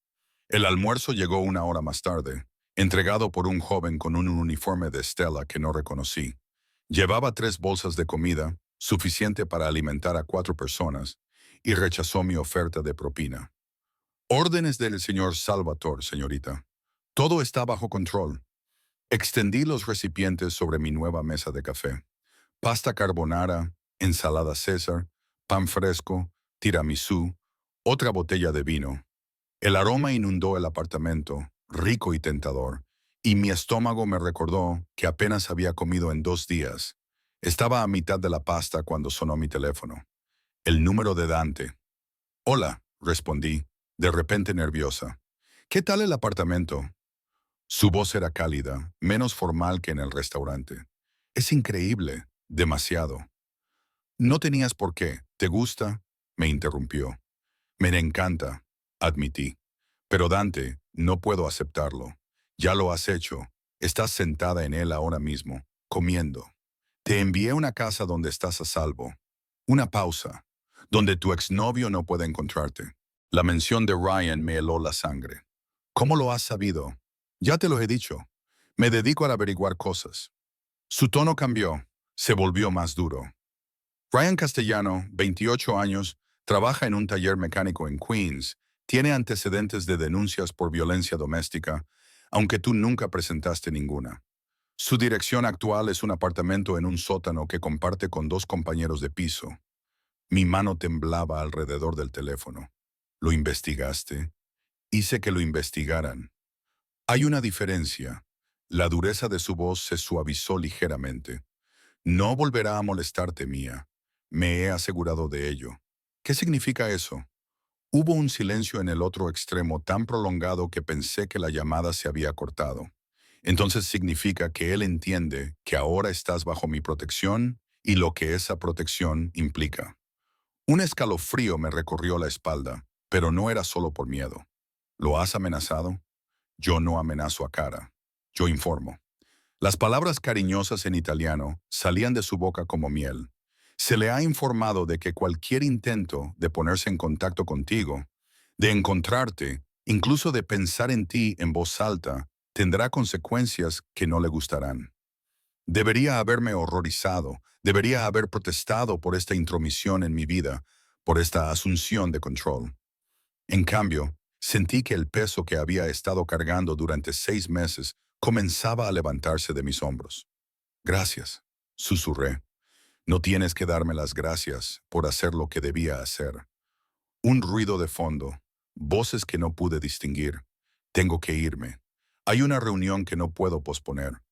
El almuerzo llegó 1 hora más tarde, entregado por un joven con un uniforme de Stella que no reconocí. Llevaba 3 bolsas de comida, suficiente para alimentar a 4 personas, y rechazó mi oferta de propina. Órdenes del señor Salvatore, señorita. Todo está bajo control. Extendí los recipientes sobre mi nueva mesa de café. Pasta carbonara, ensalada César, pan fresco, tiramisú, otra botella de vino. El aroma inundó el apartamento, rico y tentador, y mi estómago me recordó que apenas había comido en 2 días. Estaba a mitad de la pasta cuando sonó mi teléfono. El número de Dante. Hola, respondí, de repente nerviosa. ¿Qué tal el apartamento? Su voz era cálida, menos formal que en el restaurante. Es increíble, demasiado. No tenías por qué. ¿Te gusta? Me interrumpió. Me encanta, admití. Pero Dante, no puedo aceptarlo. Ya lo has hecho. Estás sentada en él ahora mismo, comiendo. Te envié una casa donde estás a salvo. Una pausa, donde tu exnovio no puede encontrarte. La mención de Ryan me heló la sangre. ¿Cómo lo has sabido? Ya te lo he dicho. Me dedico a averiguar cosas. Su tono cambió. Se volvió más duro. Ryan Castellano, 28 años, trabaja en un taller mecánico en Queens. Tiene antecedentes de denuncias por violencia doméstica, aunque tú nunca presentaste ninguna. Su dirección actual es un apartamento en un sótano que comparte con dos compañeros de piso. Mi mano temblaba alrededor del teléfono. ¿Lo investigaste? Hice que lo investigaran. Hay una diferencia. La dureza de su voz se suavizó ligeramente. No volverá a molestarte, Mía. Me he asegurado de ello. ¿Qué significa eso? Hubo un silencio en el otro extremo tan prolongado que pensé que la llamada se había cortado. Entonces significa que él entiende que ahora estás bajo mi protección y lo que esa protección implica. Un escalofrío me recorrió la espalda, pero no era solo por miedo. ¿Lo has amenazado? Yo no amenazo a cara. Yo informo. Las palabras cariñosas en italiano salían de su boca como miel. Se le ha informado de que cualquier intento de ponerse en contacto contigo, de encontrarte, incluso de pensar en ti en voz alta, tendrá consecuencias que no le gustarán. Debería haberme horrorizado, debería haber protestado por esta intromisión en mi vida, por esta asunción de control. En cambio, sentí que el peso que había estado cargando durante 6 meses comenzaba a levantarse de mis hombros. Gracias, susurré. No tienes que darme las gracias por hacer lo que debía hacer. Un ruido de fondo, voces que no pude distinguir. Tengo que irme. Hay una reunión que no puedo posponer.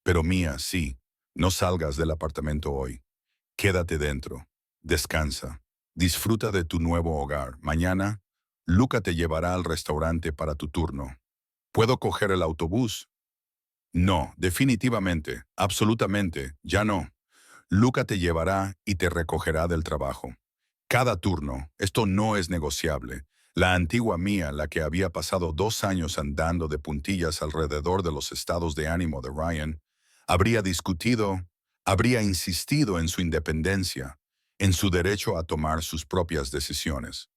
Pero Mía, sí, no salgas del apartamento hoy. Quédate dentro. Descansa. Disfruta de tu nuevo hogar. Mañana, Luca te llevará al restaurante para tu turno. ¿Puedo coger el autobús? No, definitivamente, absolutamente, ya no. Luca te llevará y te recogerá del trabajo. Cada turno, esto no es negociable. La antigua Mía, la que había pasado 2 años andando de puntillas alrededor de los estados de ánimo de Ryan, habría discutido, habría insistido en su independencia, en su derecho a tomar sus propias decisiones.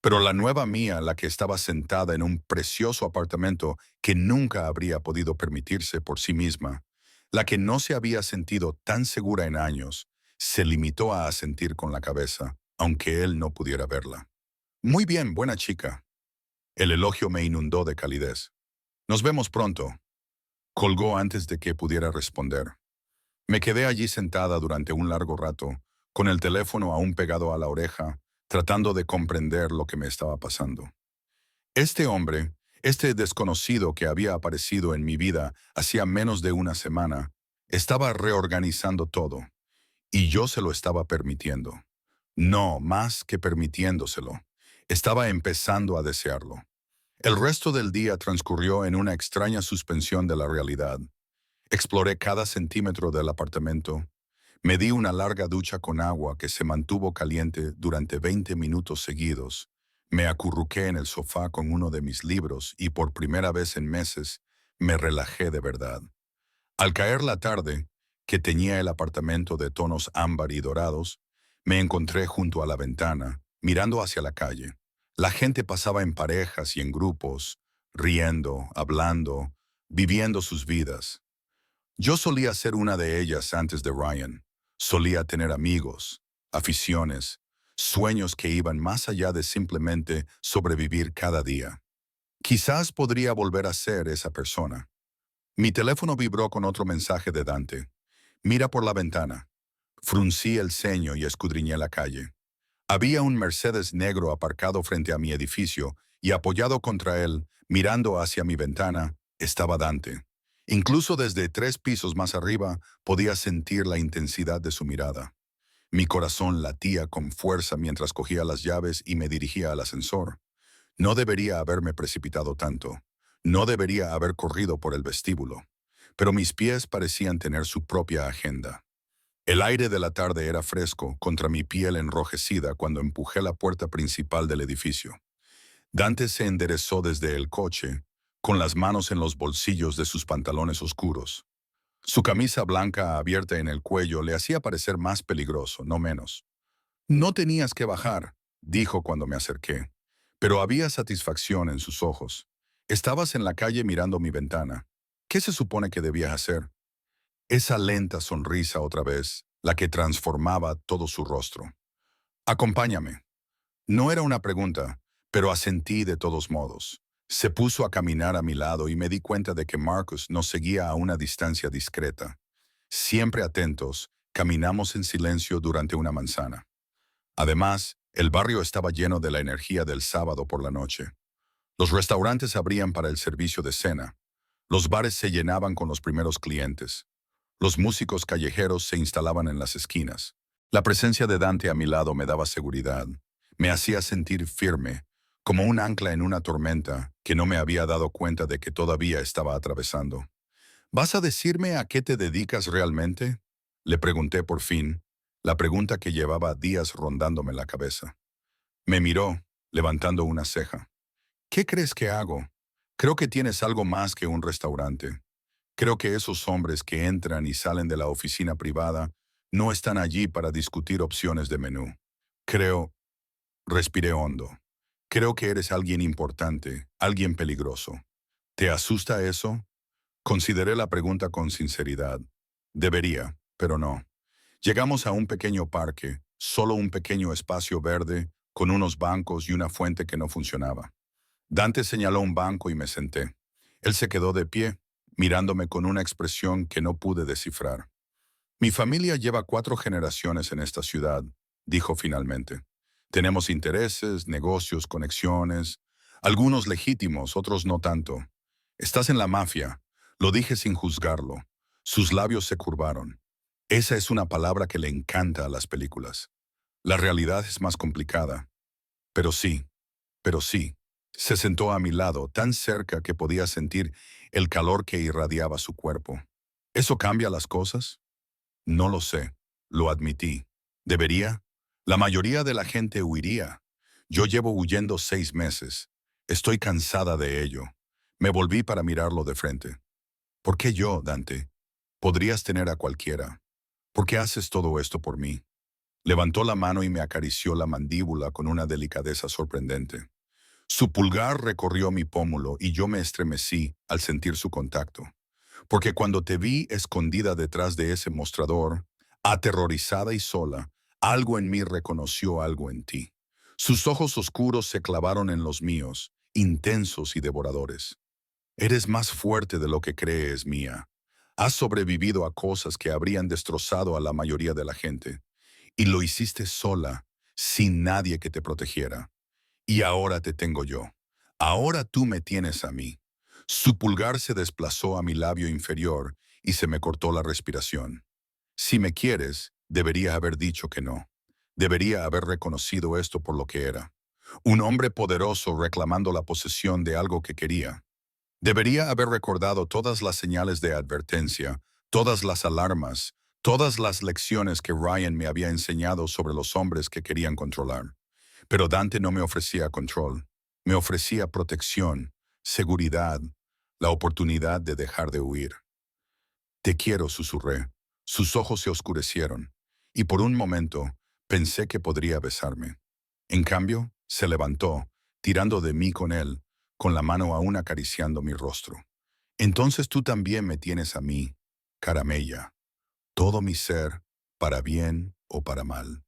Pero la nueva Mía, la que estaba sentada en un precioso apartamento que nunca habría podido permitirse por sí misma, la que no se había sentido tan segura en años, se limitó a asentir con la cabeza, aunque él no pudiera verla. Muy bien, buena chica. El elogio me inundó de calidez. Nos vemos pronto. Colgó antes de que pudiera responder. Me quedé allí sentada durante un largo rato, con el teléfono aún pegado a la oreja, tratando de comprender lo que me estaba pasando. Este hombre, este desconocido que había aparecido en mi vida hacía menos de una semana, estaba reorganizando todo, y yo se lo estaba permitiendo. No, más que permitiéndoselo. Estaba empezando a desearlo. El resto del día transcurrió en una extraña suspensión de la realidad. Exploré cada centímetro del apartamento. Me di una larga ducha con agua que se mantuvo caliente durante 20 minutos seguidos. Me acurruqué en el sofá con uno de mis libros y por primera vez en meses me relajé de verdad. Al caer la tarde, que teñía el apartamento de tonos ámbar y dorados, me encontré junto a la ventana, mirando hacia la calle. La gente pasaba en parejas y en grupos, riendo, hablando, viviendo sus vidas. Yo solía ser una de ellas antes de Ryan. Solía tener amigos, aficiones, sueños que iban más allá de simplemente sobrevivir cada día. Quizás podría volver a ser esa persona. Mi teléfono vibró con otro mensaje de Dante. Mira por la ventana. Fruncí el ceño y escudriñé la calle. Había un Mercedes negro aparcado frente a mi edificio y apoyado contra él, mirando hacia mi ventana, estaba Dante. Incluso desde 3 pisos más arriba podía sentir la intensidad de su mirada. Mi corazón latía con fuerza mientras cogía las llaves y me dirigía al ascensor. No debería haberme precipitado tanto. No debería haber corrido por el vestíbulo. Pero mis pies parecían tener su propia agenda. El aire de la tarde era fresco contra mi piel enrojecida cuando empujé la puerta principal del edificio. Dante se enderezó desde el coche, con las manos en los bolsillos de sus pantalones oscuros. Su camisa blanca abierta en el cuello le hacía parecer más peligroso, no menos. No tenías que bajar, dijo cuando me acerqué, pero había satisfacción en sus ojos. Estabas en la calle mirando mi ventana. ¿Qué se supone que debías hacer? Esa lenta sonrisa otra vez, la que transformaba todo su rostro. Acompáñame. No era una pregunta, pero asentí de todos modos. Se puso a caminar a mi lado y me di cuenta de que Marcus nos seguía a una distancia discreta. Siempre atentos, caminamos en silencio durante una manzana. Además, el barrio estaba lleno de la energía del sábado por la noche. Los restaurantes abrían para el servicio de cena. Los bares se llenaban con los primeros clientes. Los músicos callejeros se instalaban en las esquinas. La presencia de Dante a mi lado me daba seguridad. Me hacía sentir firme, como un ancla en una tormenta que no me había dado cuenta de que todavía estaba atravesando. ¿Vas a decirme a qué te dedicas realmente? Le pregunté por fin, la pregunta que llevaba días rondándome la cabeza. Me miró, levantando una ceja. ¿Qué crees que hago? Creo que tienes algo más que un restaurante. Creo que esos hombres que entran y salen de la oficina privada no están allí para discutir opciones de menú. Creo, respiré hondo. Creo que eres alguien importante, alguien peligroso. ¿Te asusta eso? Consideré la pregunta con sinceridad. Debería, pero no. Llegamos a un pequeño parque, solo un pequeño espacio verde, con unos bancos y una fuente que no funcionaba. Dante señaló un banco y me senté. Él se quedó de pie, mirándome con una expresión que no pude descifrar. Mi familia lleva 4 generaciones en esta ciudad, dijo finalmente. Tenemos intereses, negocios, conexiones, algunos legítimos, otros no tanto. Estás en la mafia, lo dije sin juzgarlo. Sus labios se curvaron. Esa es una palabra que le encanta a las películas. La realidad es más complicada. Pero sí, pero sí. Se sentó a mi lado, tan cerca que podía sentir el calor que irradiaba su cuerpo. ¿Eso cambia las cosas? No lo sé, lo admití. ¿Debería? La mayoría de la gente huiría. Yo llevo huyendo 6 meses. Estoy cansada de ello. Me volví para mirarlo de frente. ¿Por qué yo, Dante? Podrías tener a cualquiera. ¿Por qué haces todo esto por mí? Levantó la mano y me acarició la mandíbula con una delicadeza sorprendente. Su pulgar recorrió mi pómulo y yo me estremecí al sentir su contacto. Porque cuando te vi escondida detrás de ese mostrador, aterrorizada y sola, algo en mí reconoció algo en ti. Sus ojos oscuros se clavaron en los míos, intensos y devoradores. Eres más fuerte de lo que crees, mía. Has sobrevivido a cosas que habrían destrozado a la mayoría de la gente. Y lo hiciste sola, sin nadie que te protegiera. Y ahora te tengo yo. Ahora tú me tienes a mí. Su pulgar se desplazó a mi labio inferior y se me cortó la respiración. Si me quieres, debería haber dicho que no. Debería haber reconocido esto por lo que era. Un hombre poderoso reclamando la posesión de algo que quería. Debería haber recordado todas las señales de advertencia, todas las alarmas, todas las lecciones que Ryan me había enseñado sobre los hombres que querían controlar. Pero Dante no me ofrecía control, me ofrecía protección, seguridad, la oportunidad de dejar de huir. Te quiero, susurré. Sus ojos se oscurecieron, y por un momento pensé que podría besarme. En cambio, se levantó, tirando de mí con él, con la mano aún acariciando mi rostro. Entonces tú también me tienes a mí, caramella, todo mi ser, para bien o para mal.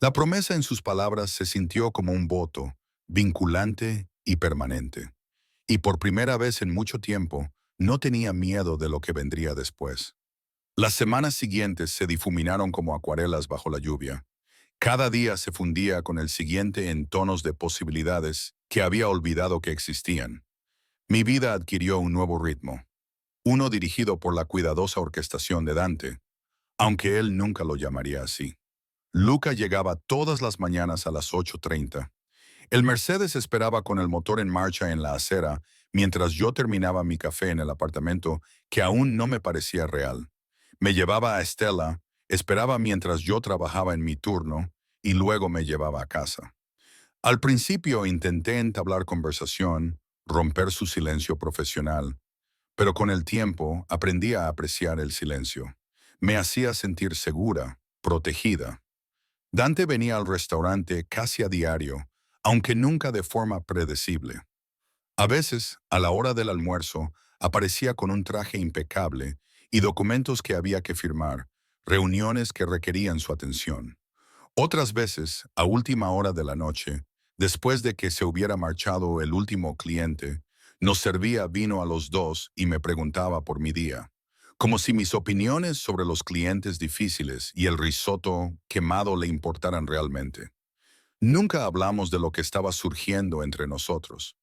La promesa en sus palabras se sintió como un voto, vinculante y permanente. Y por primera vez en mucho tiempo, no tenía miedo de lo que vendría después. Las semanas siguientes se difuminaron como acuarelas bajo la lluvia. Cada día se fundía con el siguiente en tonos de posibilidades que había olvidado que existían. Mi vida adquirió un nuevo ritmo, uno dirigido por la cuidadosa orquestación de Dante, aunque él nunca lo llamaría así. Luca llegaba todas las mañanas a las 8:30. El Mercedes esperaba con el motor en marcha en la acera mientras yo terminaba mi café en el apartamento que aún no me parecía real. Me llevaba a Estela, esperaba mientras yo trabajaba en mi turno y luego me llevaba a casa. Al principio intenté entablar conversación, romper su silencio profesional, pero con el tiempo aprendí a apreciar el silencio. Me hacía sentir segura, protegida. Dante venía al restaurante casi a diario, aunque nunca de forma predecible. A veces, a la hora del almuerzo, aparecía con un traje impecable y documentos que había que firmar, reuniones que requerían su atención. Otras veces, a última hora de la noche, después de que se hubiera marchado el último cliente, nos servía vino a los dos y me preguntaba por mi día, como si mis opiniones sobre los clientes difíciles y el risotto quemado le importaran realmente. Nunca hablamos de lo que estaba surgiendo entre nosotros.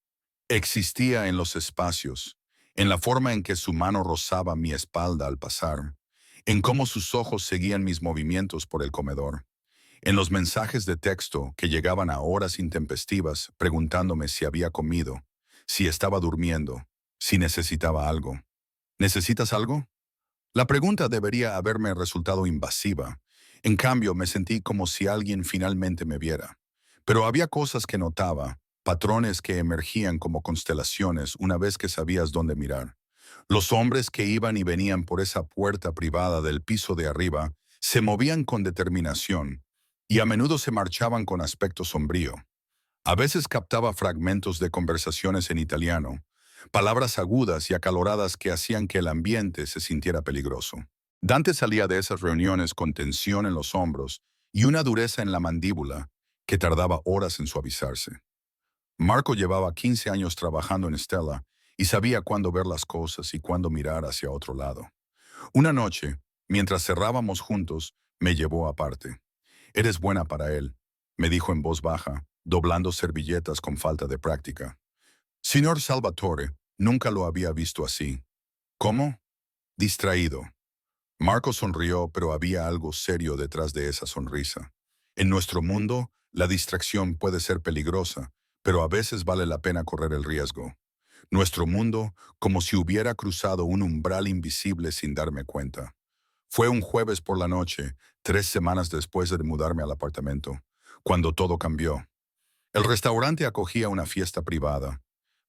Existía en los espacios, en la forma en que su mano rozaba mi espalda al pasar, en cómo sus ojos seguían mis movimientos por el comedor, en los mensajes de texto que llegaban a horas intempestivas preguntándome si había comido, si estaba durmiendo, si necesitaba algo. ¿Necesitas algo? La pregunta debería haberme resultado invasiva. En cambio, me sentí como si alguien finalmente me viera. Pero había cosas que notaba, patrones que emergían como constelaciones una vez que sabías dónde mirar. Los hombres que iban y venían por esa puerta privada del piso de arriba se movían con determinación y a menudo se marchaban con aspecto sombrío. A veces captaba fragmentos de conversaciones en italiano, palabras agudas y acaloradas que hacían que el ambiente se sintiera peligroso. Dante salía de esas reuniones con tensión en los hombros y una dureza en la mandíbula que tardaba horas en suavizarse. Marco llevaba 15 años trabajando en Stella y sabía cuándo ver las cosas y cuándo mirar hacia otro lado. Una noche, mientras cerrábamos juntos, me llevó aparte. «Eres buena para él», me dijo en voz baja, doblando servilletas con falta de práctica. Señor Salvatore, nunca lo había visto así. ¿Cómo? Distraído. Marco sonrió, pero había algo serio detrás de esa sonrisa. En nuestro mundo, la distracción puede ser peligrosa, pero a veces vale la pena correr el riesgo. Nuestro mundo, como si hubiera cruzado un umbral invisible sin darme cuenta. Fue un jueves por la noche, 3 semanas después de mudarme al apartamento, cuando todo cambió. El restaurante acogía una fiesta privada.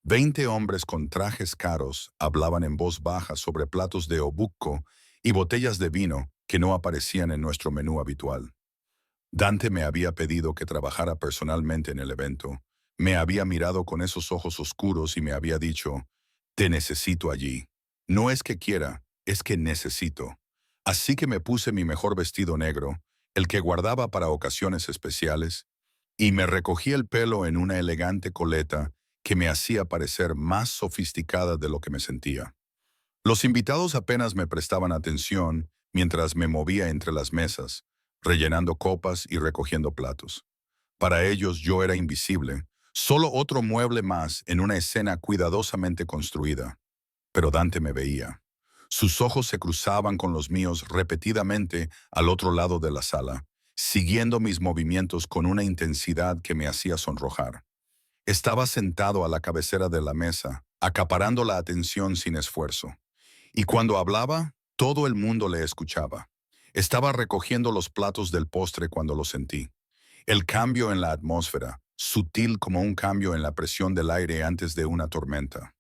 20 hombres con trajes caros hablaban en voz baja sobre platos de obuco y botellas de vino que no aparecían en nuestro menú habitual. Dante me había pedido que trabajara personalmente en el evento. Me había mirado con esos ojos oscuros y me había dicho, «Te necesito allí. No es que quiera, es que necesito». Así que me puse mi mejor vestido negro, el que guardaba para ocasiones especiales, y me recogí el pelo en una elegante coleta que me hacía parecer más sofisticada de lo que me sentía. Los invitados apenas me prestaban atención mientras me movía entre las mesas, rellenando copas y recogiendo platos. Para ellos yo era invisible, solo otro mueble más en una escena cuidadosamente construida. Pero Dante me veía. Sus ojos se cruzaban con los míos repetidamente al otro lado de la sala, siguiendo mis movimientos con una intensidad que me hacía sonrojar. Estaba sentado a la cabecera de la mesa, acaparando la atención sin esfuerzo. Y cuando hablaba, todo el mundo le escuchaba. Estaba recogiendo los platos del postre cuando lo sentí. El cambio en la atmósfera, sutil como un cambio en la presión del aire antes de una tormenta.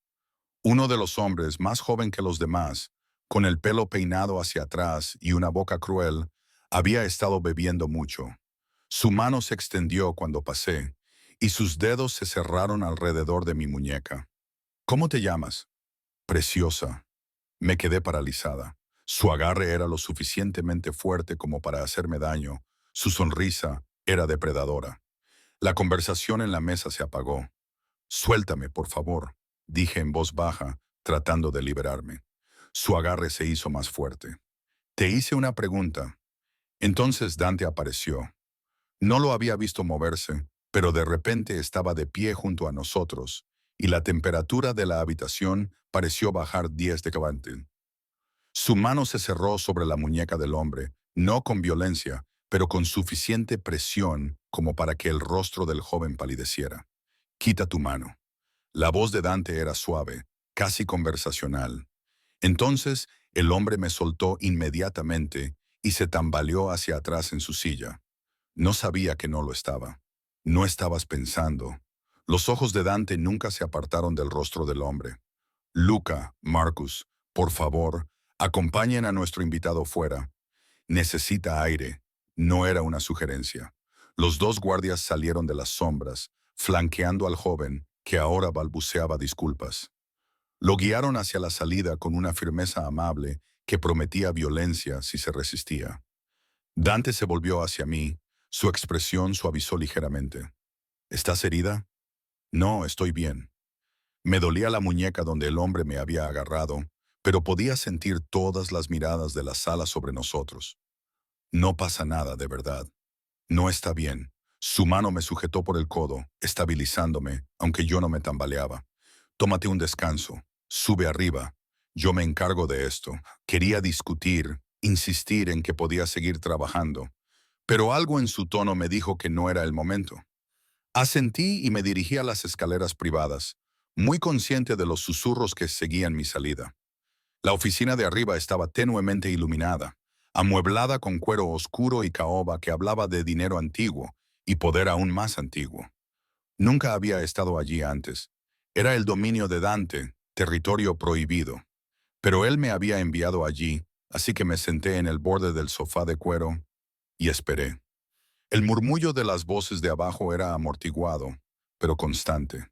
Uno de los hombres, más joven que los demás, con el pelo peinado hacia atrás y una boca cruel, había estado bebiendo mucho. Su mano se extendió cuando pasé, y sus dedos se cerraron alrededor de mi muñeca. «¿Cómo te llamas?» «Preciosa». Me quedé paralizada. Su agarre era lo suficientemente fuerte como para hacerme daño. Su sonrisa era depredadora. La conversación en la mesa se apagó. «Suéltame, por favor», dije en voz baja, tratando de liberarme. Su agarre se hizo más fuerte. «Te hice una pregunta». Entonces Dante apareció. No lo había visto moverse, pero de repente estaba de pie junto a nosotros, y la temperatura de la habitación pareció bajar 10 de Kelvin. Su mano se cerró sobre la muñeca del hombre, no con violencia, pero con suficiente presión como para que el rostro del joven palideciera. «Quita tu mano». La voz de Dante era suave, casi conversacional. Entonces el hombre me soltó inmediatamente y se tambaleó hacia atrás en su silla. No sabía que no lo estaba. «No estabas pensando». Los ojos de Dante nunca se apartaron del rostro del hombre. Luca, Marcus, por favor, acompañen a nuestro invitado fuera. Necesita aire. No era una sugerencia. Los dos guardias salieron de las sombras, flanqueando al joven, que ahora balbuceaba disculpas. Lo guiaron hacia la salida con una firmeza amable que prometía violencia si se resistía. Dante se volvió hacia mí, su expresión suavizó ligeramente. ¿Estás herida? No, estoy bien. Me dolía la muñeca donde el hombre me había agarrado, pero podía sentir todas las miradas de la sala sobre nosotros. No pasa nada, de verdad. No está bien. Su mano me sujetó por el codo, estabilizándome, aunque yo no me tambaleaba. Tómate un descanso. Sube arriba. Yo me encargo de esto. Quería discutir, insistir en que podía seguir trabajando, pero algo en su tono me dijo que no era el momento. Asentí y me dirigí a las escaleras privadas, muy consciente de los susurros que seguían mi salida. La oficina de arriba estaba tenuemente iluminada, amueblada con cuero oscuro y caoba que hablaba de dinero antiguo y poder aún más antiguo. Nunca había estado allí antes. Era el dominio de Dante, territorio prohibido. Pero él me había enviado allí, así que me senté en el borde del sofá de cuero y esperé. El murmullo de las voces de abajo era amortiguado, pero constante.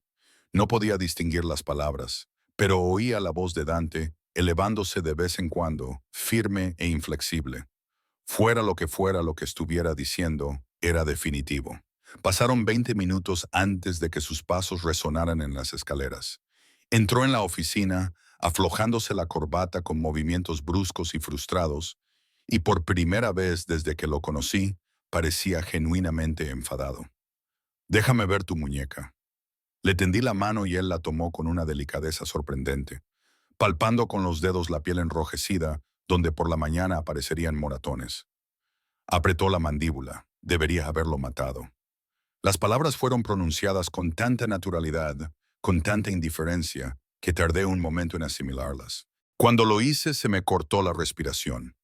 No podía distinguir las palabras, pero oía la voz de Dante elevándose de vez en cuando, firme e inflexible. Fuera lo que estuviera diciendo, era definitivo. Pasaron 20 minutos antes de que sus pasos resonaran en las escaleras. Entró en la oficina, aflojándose la corbata con movimientos bruscos y frustrados, y por primera vez desde que lo conocí, parecía genuinamente enfadado. «Déjame ver tu muñeca». Le tendí la mano y él la tomó con una delicadeza sorprendente, palpando con los dedos la piel enrojecida donde por la mañana aparecerían moratones. Apretó la mandíbula. Debería haberlo matado. Las palabras fueron pronunciadas con tanta naturalidad, con tanta indiferencia, que tardé un momento en asimilarlas. Cuando lo hice, se me cortó la respiración.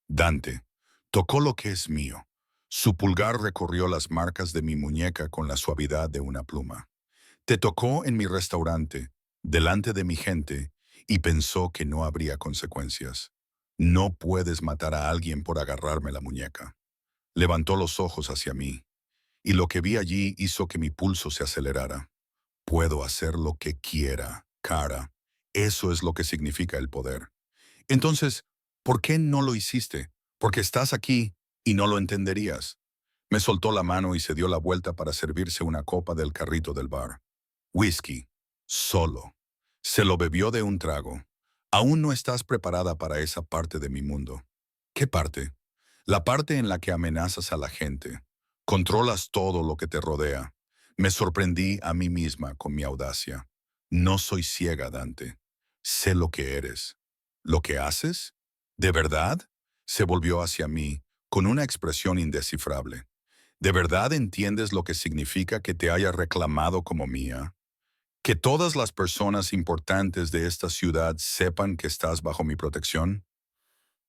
Dante tocó lo que es mío. Su pulgar recorrió las marcas de mi muñeca con la suavidad de una pluma. Te tocó en mi restaurante, delante de mi gente, y pensó que no habría consecuencias. No puedes matar a alguien por agarrarme la muñeca. Levantó los ojos hacia mí, y lo que vi allí hizo que mi pulso se acelerara. Puedo hacer lo que quiera, cara. Eso es lo que significa el poder. Entonces, ¿por qué no lo hiciste? Porque estás aquí y no lo entenderías. Me soltó la mano y se dio la vuelta para servirse una copa del carrito del bar. Whisky. Solo. Se lo bebió de un trago. Aún no estás preparada para esa parte de mi mundo. ¿Qué parte? La parte en la que amenazas a la gente. Controlas todo lo que te rodea. Me sorprendí a mí misma con mi audacia. No soy ciega, Dante. Sé lo que eres. ¿Lo que haces? ¿De verdad? Se volvió hacia mí, con una expresión indescifrable. ¿De verdad entiendes lo que significa que te haya reclamado como mía? ¿Que todas las personas importantes de esta ciudad sepan que estás bajo mi protección?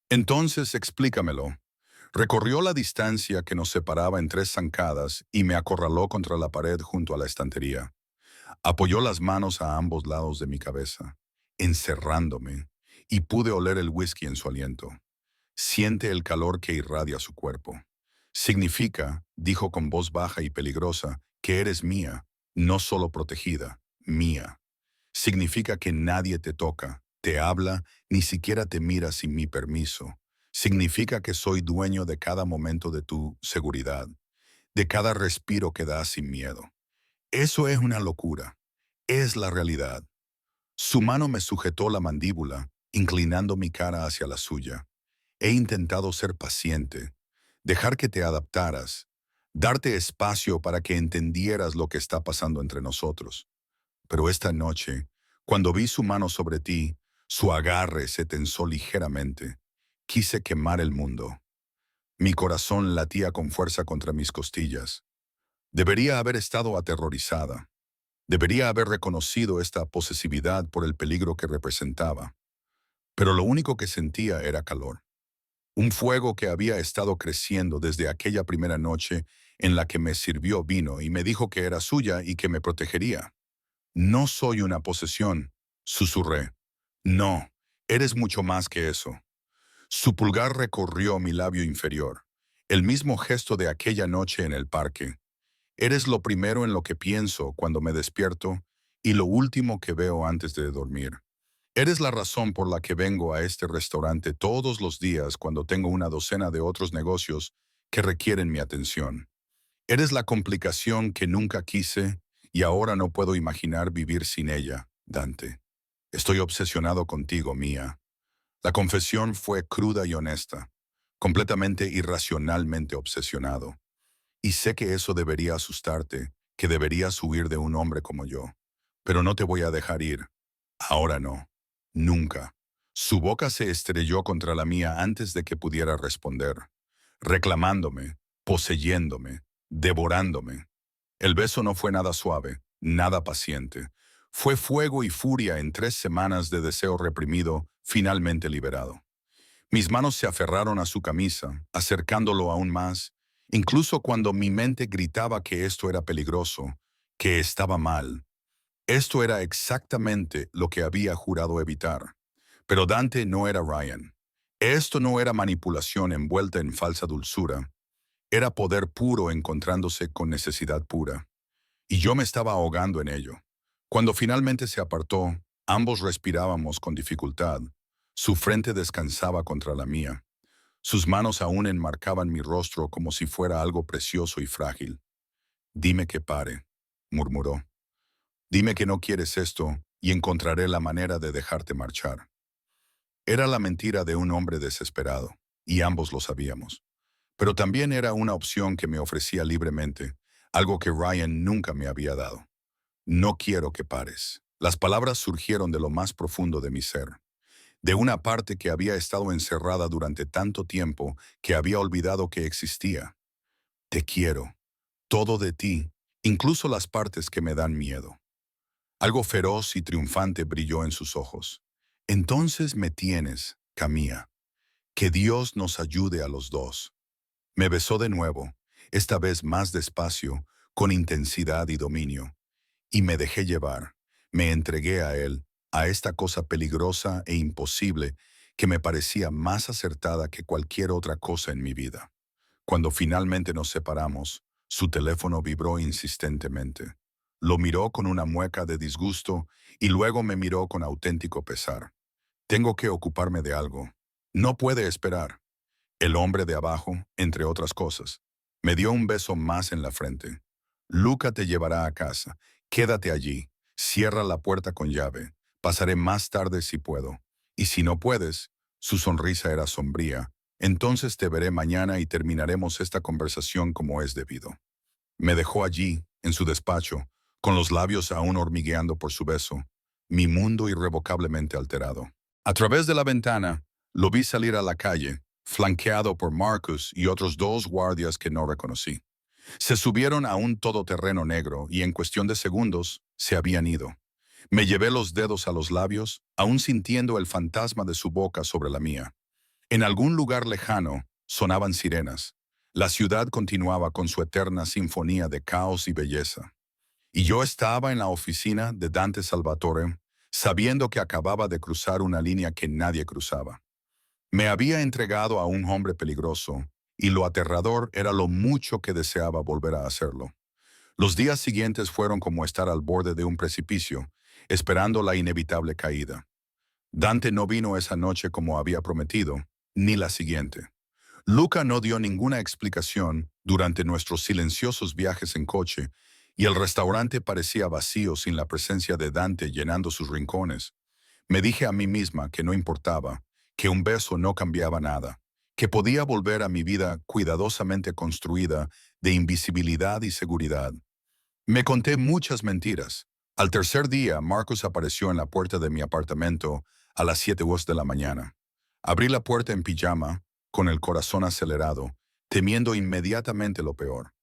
Entonces explícamelo. Recorrió la distancia que nos separaba en 3 zancadas y me acorraló contra la pared junto a la estantería. Apoyó las manos a ambos lados de mi cabeza, encerrándome, y pude oler el whisky en su aliento. Siente el calor que irradia su cuerpo. Significa, dijo con voz baja y peligrosa, que eres mía, no solo protegida, mía. Significa que nadie te toca, te habla, ni siquiera te mira sin mi permiso. Significa que soy dueño de cada momento de tu seguridad, de cada respiro que das sin miedo. Eso es una locura. Es la realidad. Su mano me sujetó la mandíbula, inclinando mi cara hacia la suya. He intentado ser paciente, dejar que te adaptaras, darte espacio para que entendieras lo que está pasando entre nosotros. Pero esta noche, cuando vi su mano sobre ti, su agarre se tensó ligeramente. Quise quemar el mundo. Mi corazón latía con fuerza contra mis costillas. Debería haber estado aterrorizada. Debería haber reconocido esta posesividad por el peligro que representaba. Pero lo único que sentía era calor. Un fuego que había estado creciendo desde aquella primera noche en la que me sirvió vino y me dijo que era suya y que me protegería. No soy una posesión, susurré. No, eres mucho más que eso. Su pulgar recorrió mi labio inferior, el mismo gesto de aquella noche en el parque. Eres lo primero en lo que pienso cuando me despierto y lo último que veo antes de dormir. Eres la razón por la que vengo a este restaurante todos los días cuando tengo una docena de otros negocios que requieren mi atención. Eres la complicación que nunca quise y ahora no puedo imaginar vivir sin ella, Dante. Estoy obsesionado contigo, Mía. La confesión fue cruda y honesta, completamente irracionalmente obsesionado. Y sé que eso debería asustarte, que deberías huir de un hombre como yo. Pero no te voy a dejar ir. Ahora no. Nunca. Su boca se estrelló contra la mía antes de que pudiera responder, reclamándome, poseyéndome, devorándome. El beso no fue nada suave, nada paciente. Fue fuego y furia en 3 semanas de deseo reprimido, finalmente liberado. Mis manos se aferraron a su camisa, acercándolo aún más, incluso cuando mi mente gritaba que esto era peligroso, que estaba mal. Esto era exactamente lo que había jurado evitar. Pero Dante no era Ryan. Esto no era manipulación envuelta en falsa dulzura. Era poder puro encontrándose con necesidad pura. Y yo me estaba ahogando en ello. Cuando finalmente se apartó, ambos respirábamos con dificultad. Su frente descansaba contra la mía. Sus manos aún enmarcaban mi rostro como si fuera algo precioso y frágil. «Dime que pare», murmuró. «Dime que no quieres esto y encontraré la manera de dejarte marchar». Era la mentira de un hombre desesperado, y ambos lo sabíamos. Pero también era una opción que me ofrecía libremente, algo que Ryan nunca me había dado. «No quiero que pares». Las palabras surgieron de lo más profundo de mi ser, de una parte que había estado encerrada durante tanto tiempo que había olvidado que existía. «Te quiero, todo de ti, incluso las partes que me dan miedo». Algo feroz y triunfante brilló en sus ojos. «Entonces me tienes, Camilla. Que Dios nos ayude a los dos». Me besó de nuevo, esta vez más despacio, con intensidad y dominio. Y me dejé llevar. Me entregué a él, a esta cosa peligrosa e imposible que me parecía más acertada que cualquier otra cosa en mi vida. Cuando finalmente nos separamos, su teléfono vibró insistentemente. Lo miró con una mueca de disgusto y luego me miró con auténtico pesar. «Tengo que ocuparme de algo. No puede esperar». El hombre de abajo, entre otras cosas, me dio un beso más en la frente. «Luca te llevará a casa. Quédate allí. Cierra la puerta con llave. Pasaré más tarde si puedo. Y si no puedes», su sonrisa era sombría, «entonces te veré mañana y terminaremos esta conversación como es debido». Me dejó allí, en su despacho, con los labios aún hormigueando por su beso, mi mundo irrevocablemente alterado. A través de la ventana, lo vi salir a la calle, flanqueado por Marcus y otros 2 guardias que no reconocí. Se subieron a un todoterreno negro y en cuestión de segundos se habían ido. Me llevé los dedos a los labios, aún sintiendo el fantasma de su boca sobre la mía. En algún lugar lejano sonaban sirenas. La ciudad continuaba con su eterna sinfonía de caos y belleza. Y yo estaba en la oficina de Dante Salvatore, sabiendo que acababa de cruzar una línea que nadie cruzaba. Me había entregado a un hombre peligroso, y lo aterrador era lo mucho que deseaba volver a hacerlo. Los días siguientes fueron como estar al borde de un precipicio, esperando la inevitable caída. Dante no vino esa noche como había prometido, ni la siguiente. Luca no dio ninguna explicación durante nuestros silenciosos viajes en coche, y el restaurante parecía vacío sin la presencia de Dante llenando sus rincones. Me dije a mí misma que no importaba, que un beso no cambiaba nada, que podía volver a mi vida cuidadosamente construida de invisibilidad y seguridad. Me conté muchas mentiras. Al tercer día, Marcus apareció en la puerta de mi apartamento a las 7:00 de la mañana. Abrí la puerta en pijama, con el corazón acelerado, temiendo inmediatamente lo peor.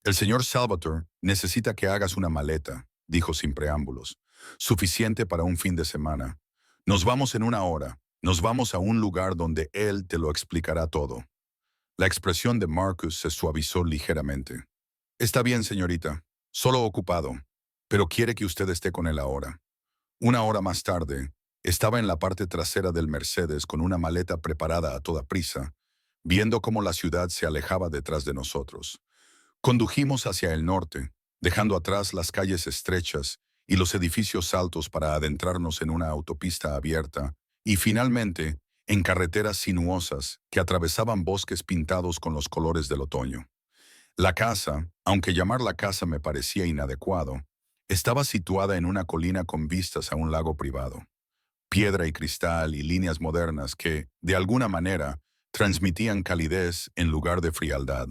«El señor Salvatore necesita que hagas una maleta», dijo sin preámbulos. «Suficiente para un fin de semana. Nos vamos en 1 hora. Nos vamos a un lugar donde él te lo explicará todo». La expresión de Marcus se suavizó ligeramente. Está bien, señorita. Solo ocupado. Pero quiere que usted esté con él ahora. Una hora más tarde, estaba en la parte trasera del Mercedes con una maleta preparada a toda prisa, viendo cómo la ciudad se alejaba detrás de nosotros. Condujimos hacia el norte, dejando atrás las calles estrechas y los edificios altos para adentrarnos en una autopista abierta y finalmente en carreteras sinuosas que atravesaban bosques pintados con los colores del otoño. La casa, aunque llamarla casa me parecía inadecuado, estaba situada en una colina con vistas a un lago privado. Piedra y cristal y líneas modernas que, de alguna manera, transmitían calidez en lugar de frialdad.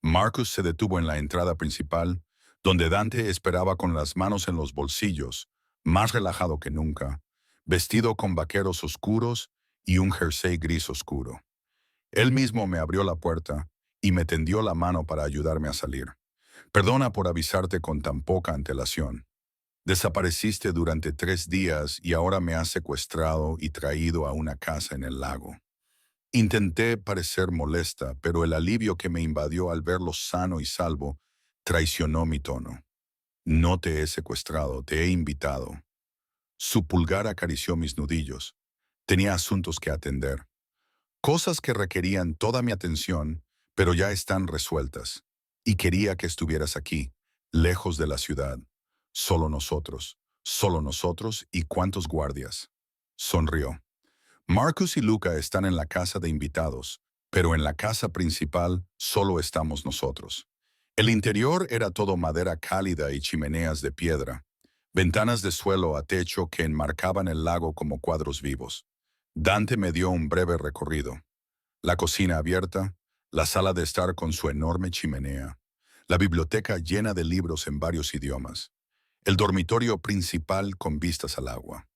Marcus se detuvo en la entrada principal, donde Dante esperaba con las manos en los bolsillos, más relajado que nunca, vestido con vaqueros oscuros y un jersey gris oscuro. Él mismo me abrió la puerta y me tendió la mano para ayudarme a salir. Perdona por avisarte con tan poca antelación. Desapareciste durante 3 días y ahora me has secuestrado y traído a una casa en el lago. Intenté parecer molesta, pero el alivio que me invadió al verlo sano y salvo traicionó mi tono. No te he secuestrado, te he invitado. Su pulgar acarició mis nudillos. Tenía asuntos que atender. Cosas que requerían toda mi atención, pero ya están resueltas. Y quería que estuvieras aquí, lejos de la ciudad. Solo nosotros y cuántos guardias. Sonrió. Marcus y Luca están en la casa de invitados, pero en la casa principal solo estamos nosotros. El interior era todo madera cálida y chimeneas de piedra, ventanas de suelo a techo que enmarcaban el lago como cuadros vivos. Dante me dio un breve recorrido. La cocina abierta, la sala de estar con su enorme chimenea, la biblioteca llena de libros en varios idiomas, el dormitorio principal con vistas al agua.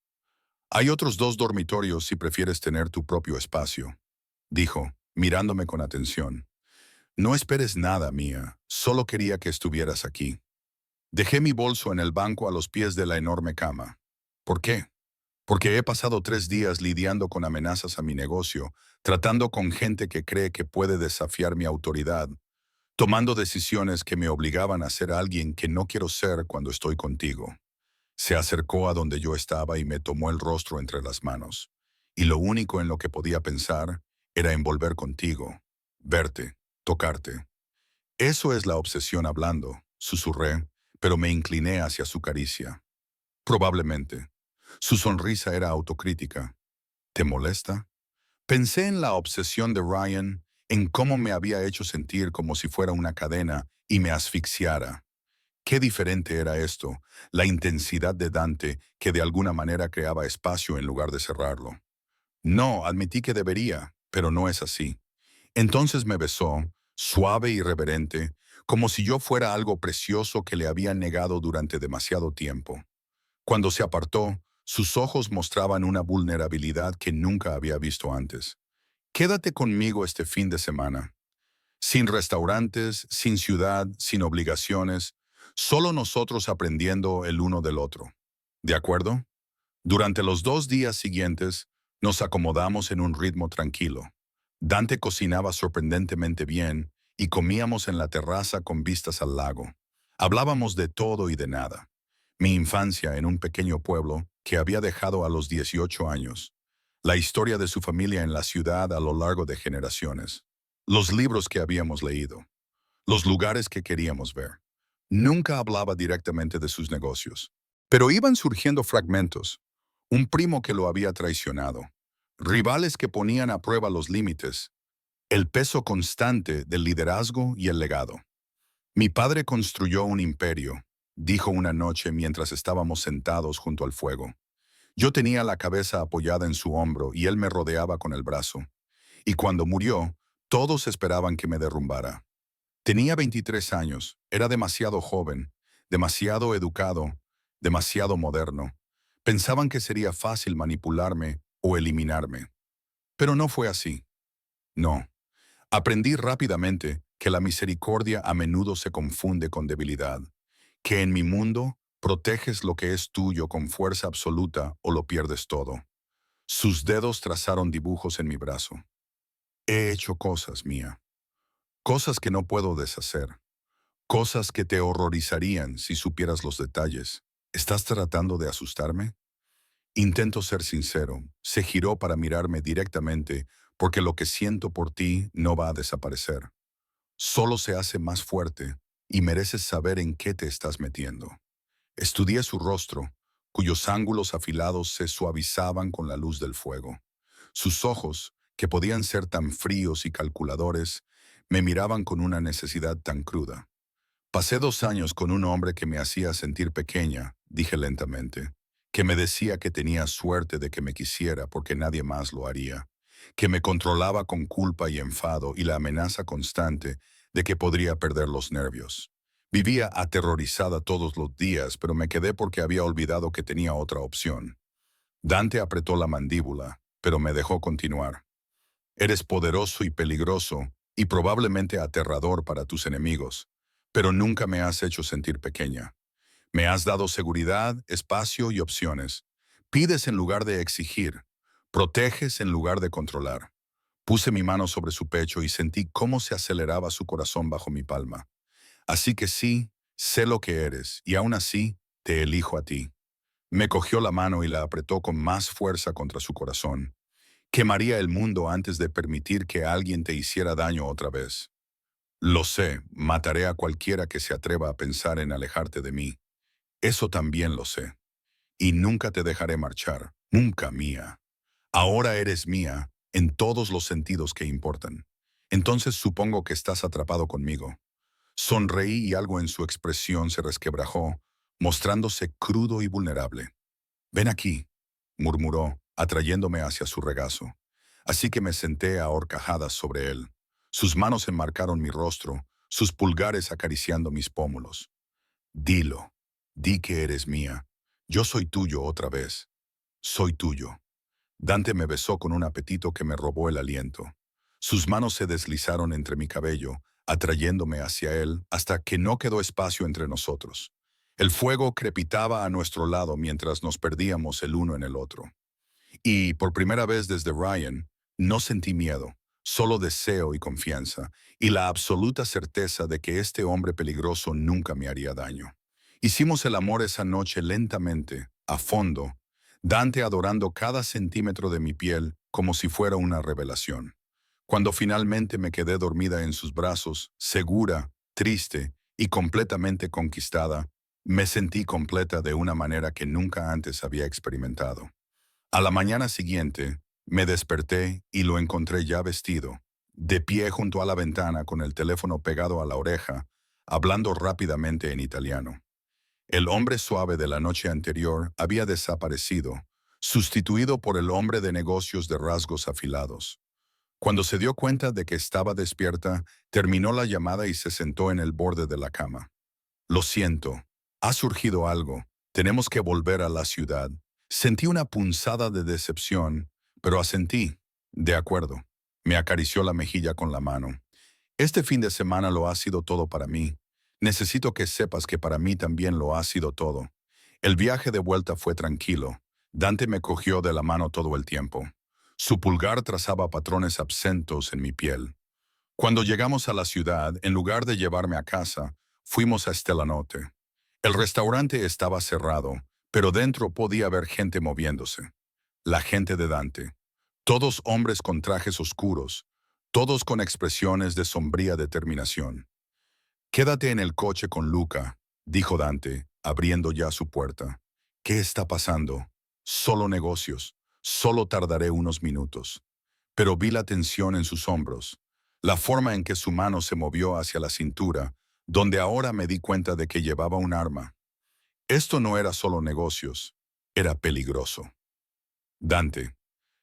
Hay otros 2 dormitorios si prefieres tener tu propio espacio, dijo, mirándome con atención. No esperes nada, mía, solo quería que estuvieras aquí. Dejé mi bolso en el banco a los pies de la enorme cama. ¿Por qué? Porque he pasado 3 días lidiando con amenazas a mi negocio, tratando con gente que cree que puede desafiar mi autoridad, tomando decisiones que me obligaban a ser alguien que no quiero ser cuando estoy contigo. Se acercó a donde yo estaba y me tomó el rostro entre las manos. Y lo único en lo que podía pensar era en volver contigo, verte, tocarte. Eso es la obsesión hablando, susurré, pero me incliné hacia su caricia. Probablemente. Su sonrisa era autocrítica. ¿Te molesta? Pensé en la obsesión de Ryan, en cómo me había hecho sentir como si fuera una cadena y me asfixiara. Qué diferente era esto, la intensidad de Dante que de alguna manera creaba espacio en lugar de cerrarlo. No, admití que debería, pero no es así. Entonces me besó, suave y reverente, como si yo fuera algo precioso que le había negado durante demasiado tiempo. Cuando se apartó, sus ojos mostraban una vulnerabilidad que nunca había visto antes. Quédate conmigo este fin de semana. Sin restaurantes, sin ciudad, sin obligaciones, solo nosotros aprendiendo el uno del otro. ¿De acuerdo? Durante los 2 días siguientes, nos acomodamos en un ritmo tranquilo. Dante cocinaba sorprendentemente bien y comíamos en la terraza con vistas al lago. Hablábamos de todo y de nada. Mi infancia en un pequeño pueblo que había dejado a los 18 años. La historia de su familia en la ciudad a lo largo de generaciones. Los libros que habíamos leído. Los lugares que queríamos ver. Nunca hablaba directamente de sus negocios. Pero iban surgiendo fragmentos. Un primo que lo había traicionado. Rivales que ponían a prueba los límites. El peso constante del liderazgo y el legado. Mi padre construyó un imperio, dijo una noche mientras estábamos sentados junto al fuego. Yo tenía la cabeza apoyada en su hombro y él me rodeaba con el brazo. Y cuando murió, todos esperaban que me derrumbara. Tenía 23 años, era demasiado joven, demasiado educado, demasiado moderno. Pensaban que sería fácil manipularme o eliminarme. Pero no fue así. No. Aprendí rápidamente que la misericordia a menudo se confunde con debilidad, que en mi mundo proteges lo que es tuyo con fuerza absoluta o lo pierdes todo. Sus dedos trazaron dibujos en mi brazo. He hecho cosas, mía. Cosas que no puedo deshacer. Cosas que te horrorizarían si supieras los detalles. ¿Estás tratando de asustarme? Intento ser sincero. Se giró para mirarme directamente porque lo que siento por ti no va a desaparecer. Solo se hace más fuerte y mereces saber en qué te estás metiendo. Estudié su rostro, cuyos ángulos afilados se suavizaban con la luz del fuego. Sus ojos, que podían ser tan fríos y calculadores, me miraban con una necesidad tan cruda. Pasé 2 años con un hombre que me hacía sentir pequeña, dije lentamente, que me decía que tenía suerte de que me quisiera porque nadie más lo haría, que me controlaba con culpa y enfado y la amenaza constante de que podría perder los nervios. Vivía aterrorizada todos los días, pero me quedé porque había olvidado que tenía otra opción. Dante apretó la mandíbula, pero me dejó continuar. Eres poderoso y peligroso, y probablemente aterrador para tus enemigos, pero nunca me has hecho sentir pequeña. Me has dado seguridad, espacio y opciones. Pides en lugar de exigir. Proteges en lugar de controlar. Puse mi mano sobre su pecho y sentí cómo se aceleraba su corazón bajo mi palma. Así que sí, sé lo que eres, y aún así, te elijo a ti. Me cogió la mano y la apretó con más fuerza contra su corazón. Quemaría el mundo antes de permitir que alguien te hiciera daño otra vez. Lo sé, mataré a cualquiera que se atreva a pensar en alejarte de mí. Eso también lo sé. Y nunca te dejaré marchar, nunca mía. Ahora eres mía, en todos los sentidos que importan. Entonces supongo que estás atrapado conmigo. Sonreí y algo en su expresión se resquebrajó, mostrándose crudo y vulnerable. Ven aquí, murmuró, atrayéndome hacia su regazo. Así que me senté a horcajadas sobre él. Sus manos enmarcaron mi rostro, sus pulgares acariciando mis pómulos. Dilo, di que eres mía. Yo soy tuyo otra vez. Soy tuyo. Dante me besó con un apetito que me robó el aliento. Sus manos se deslizaron entre mi cabello, atrayéndome hacia él hasta que no quedó espacio entre nosotros. El fuego crepitaba a nuestro lado mientras nos perdíamos el uno en el otro. Y, por primera vez desde Ryan, no sentí miedo, solo deseo y confianza, y la absoluta certeza de que este hombre peligroso nunca me haría daño. Hicimos el amor esa noche lentamente, a fondo, Dante adorando cada centímetro de mi piel como si fuera una revelación. Cuando finalmente me quedé dormida en sus brazos, segura, triste y completamente conquistada, me sentí completa de una manera que nunca antes había experimentado. A la mañana siguiente, me desperté y lo encontré ya vestido, de pie junto a la ventana con el teléfono pegado a la oreja, hablando rápidamente en italiano. El hombre suave de la noche anterior había desaparecido, sustituido por el hombre de negocios de rasgos afilados. Cuando se dio cuenta de que estaba despierta, terminó la llamada y se sentó en el borde de la cama. Lo siento, ha surgido algo, tenemos que volver a la ciudad. Sentí una punzada de decepción, pero asentí. De acuerdo. Me acarició la mejilla con la mano. Este fin de semana lo ha sido todo para mí. Necesito que sepas que para mí también lo ha sido todo. El viaje de vuelta fue tranquilo. Dante me cogió de la mano todo el tiempo. Su pulgar trazaba patrones absentos en mi piel. Cuando llegamos a la ciudad, en lugar de llevarme a casa, fuimos a Stellanote. El restaurante estaba cerrado, pero dentro podía haber gente moviéndose. La gente de Dante. Todos hombres con trajes oscuros, todos con expresiones de sombría determinación. Quédate en el coche con Luca, dijo Dante, abriendo ya su puerta. ¿Qué está pasando? Solo negocios. Solo tardaré unos minutos. Pero vi la tensión en sus hombros, la forma en que su mano se movió hacia la cintura, donde ahora me di cuenta de que llevaba un arma. Esto no era solo negocios, era peligroso. Dante.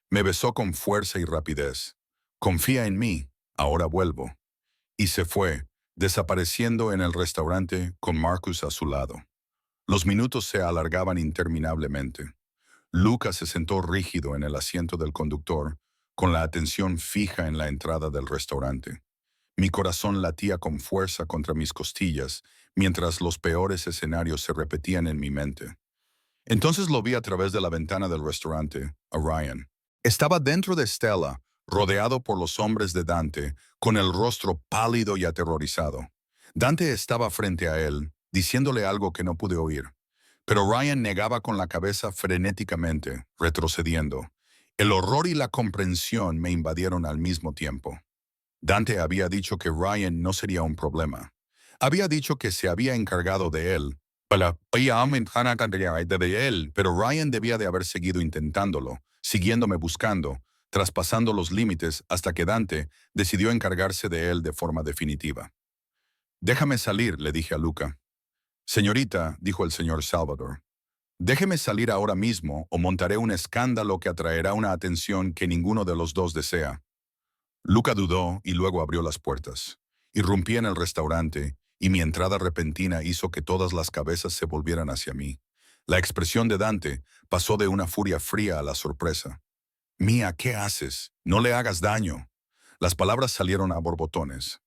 Me besó con fuerza y rapidez. Confía en mí, ahora vuelvo. Y se fue, desapareciendo en el restaurante con Marcus a su lado. Los minutos se alargaban interminablemente. Lucas se sentó rígido en el asiento del conductor, con la atención fija en la entrada del restaurante. Mi corazón latía con fuerza contra mis costillas, mientras los peores escenarios se repetían en mi mente. Entonces lo vi a través de la ventana del restaurante, a Ryan. Estaba dentro de Stella, rodeado por los hombres de Dante, con el rostro pálido y aterrorizado. Dante estaba frente a él, diciéndole algo que no pude oír. Pero Ryan negaba con la cabeza frenéticamente, retrocediendo. El horror y la comprensión me invadieron al mismo tiempo. Dante había dicho que Ryan no sería un problema. Había dicho que se había encargado de él. Pero Ryan debía de haber seguido intentándolo, siguiéndome buscando, traspasando los límites hasta que Dante decidió encargarse de él de forma definitiva. «Déjame salir», le dije a Luca. «Señorita», dijo el señor Salvador, «déjeme salir ahora mismo o montaré un escándalo que atraerá una atención que ninguno de los dos desea». Luca dudó y luego abrió las puertas. Irrumpí en el restaurante y mi entrada repentina hizo que todas las cabezas se volvieran hacia mí. La expresión de Dante pasó de una furia fría a la sorpresa. «Mía, ¿qué haces? No le hagas daño». Las palabras salieron a borbotones.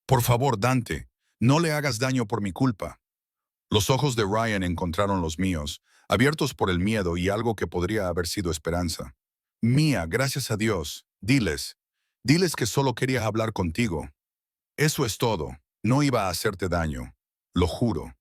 «Por favor, Dante, no le hagas daño por mi culpa». Los ojos de Ryan encontraron los míos, abiertos por el miedo y algo que podría haber sido esperanza. «Mía, gracias a Dios. Diles que solo quería hablar contigo. Eso es todo. No iba a hacerte daño. Lo juro».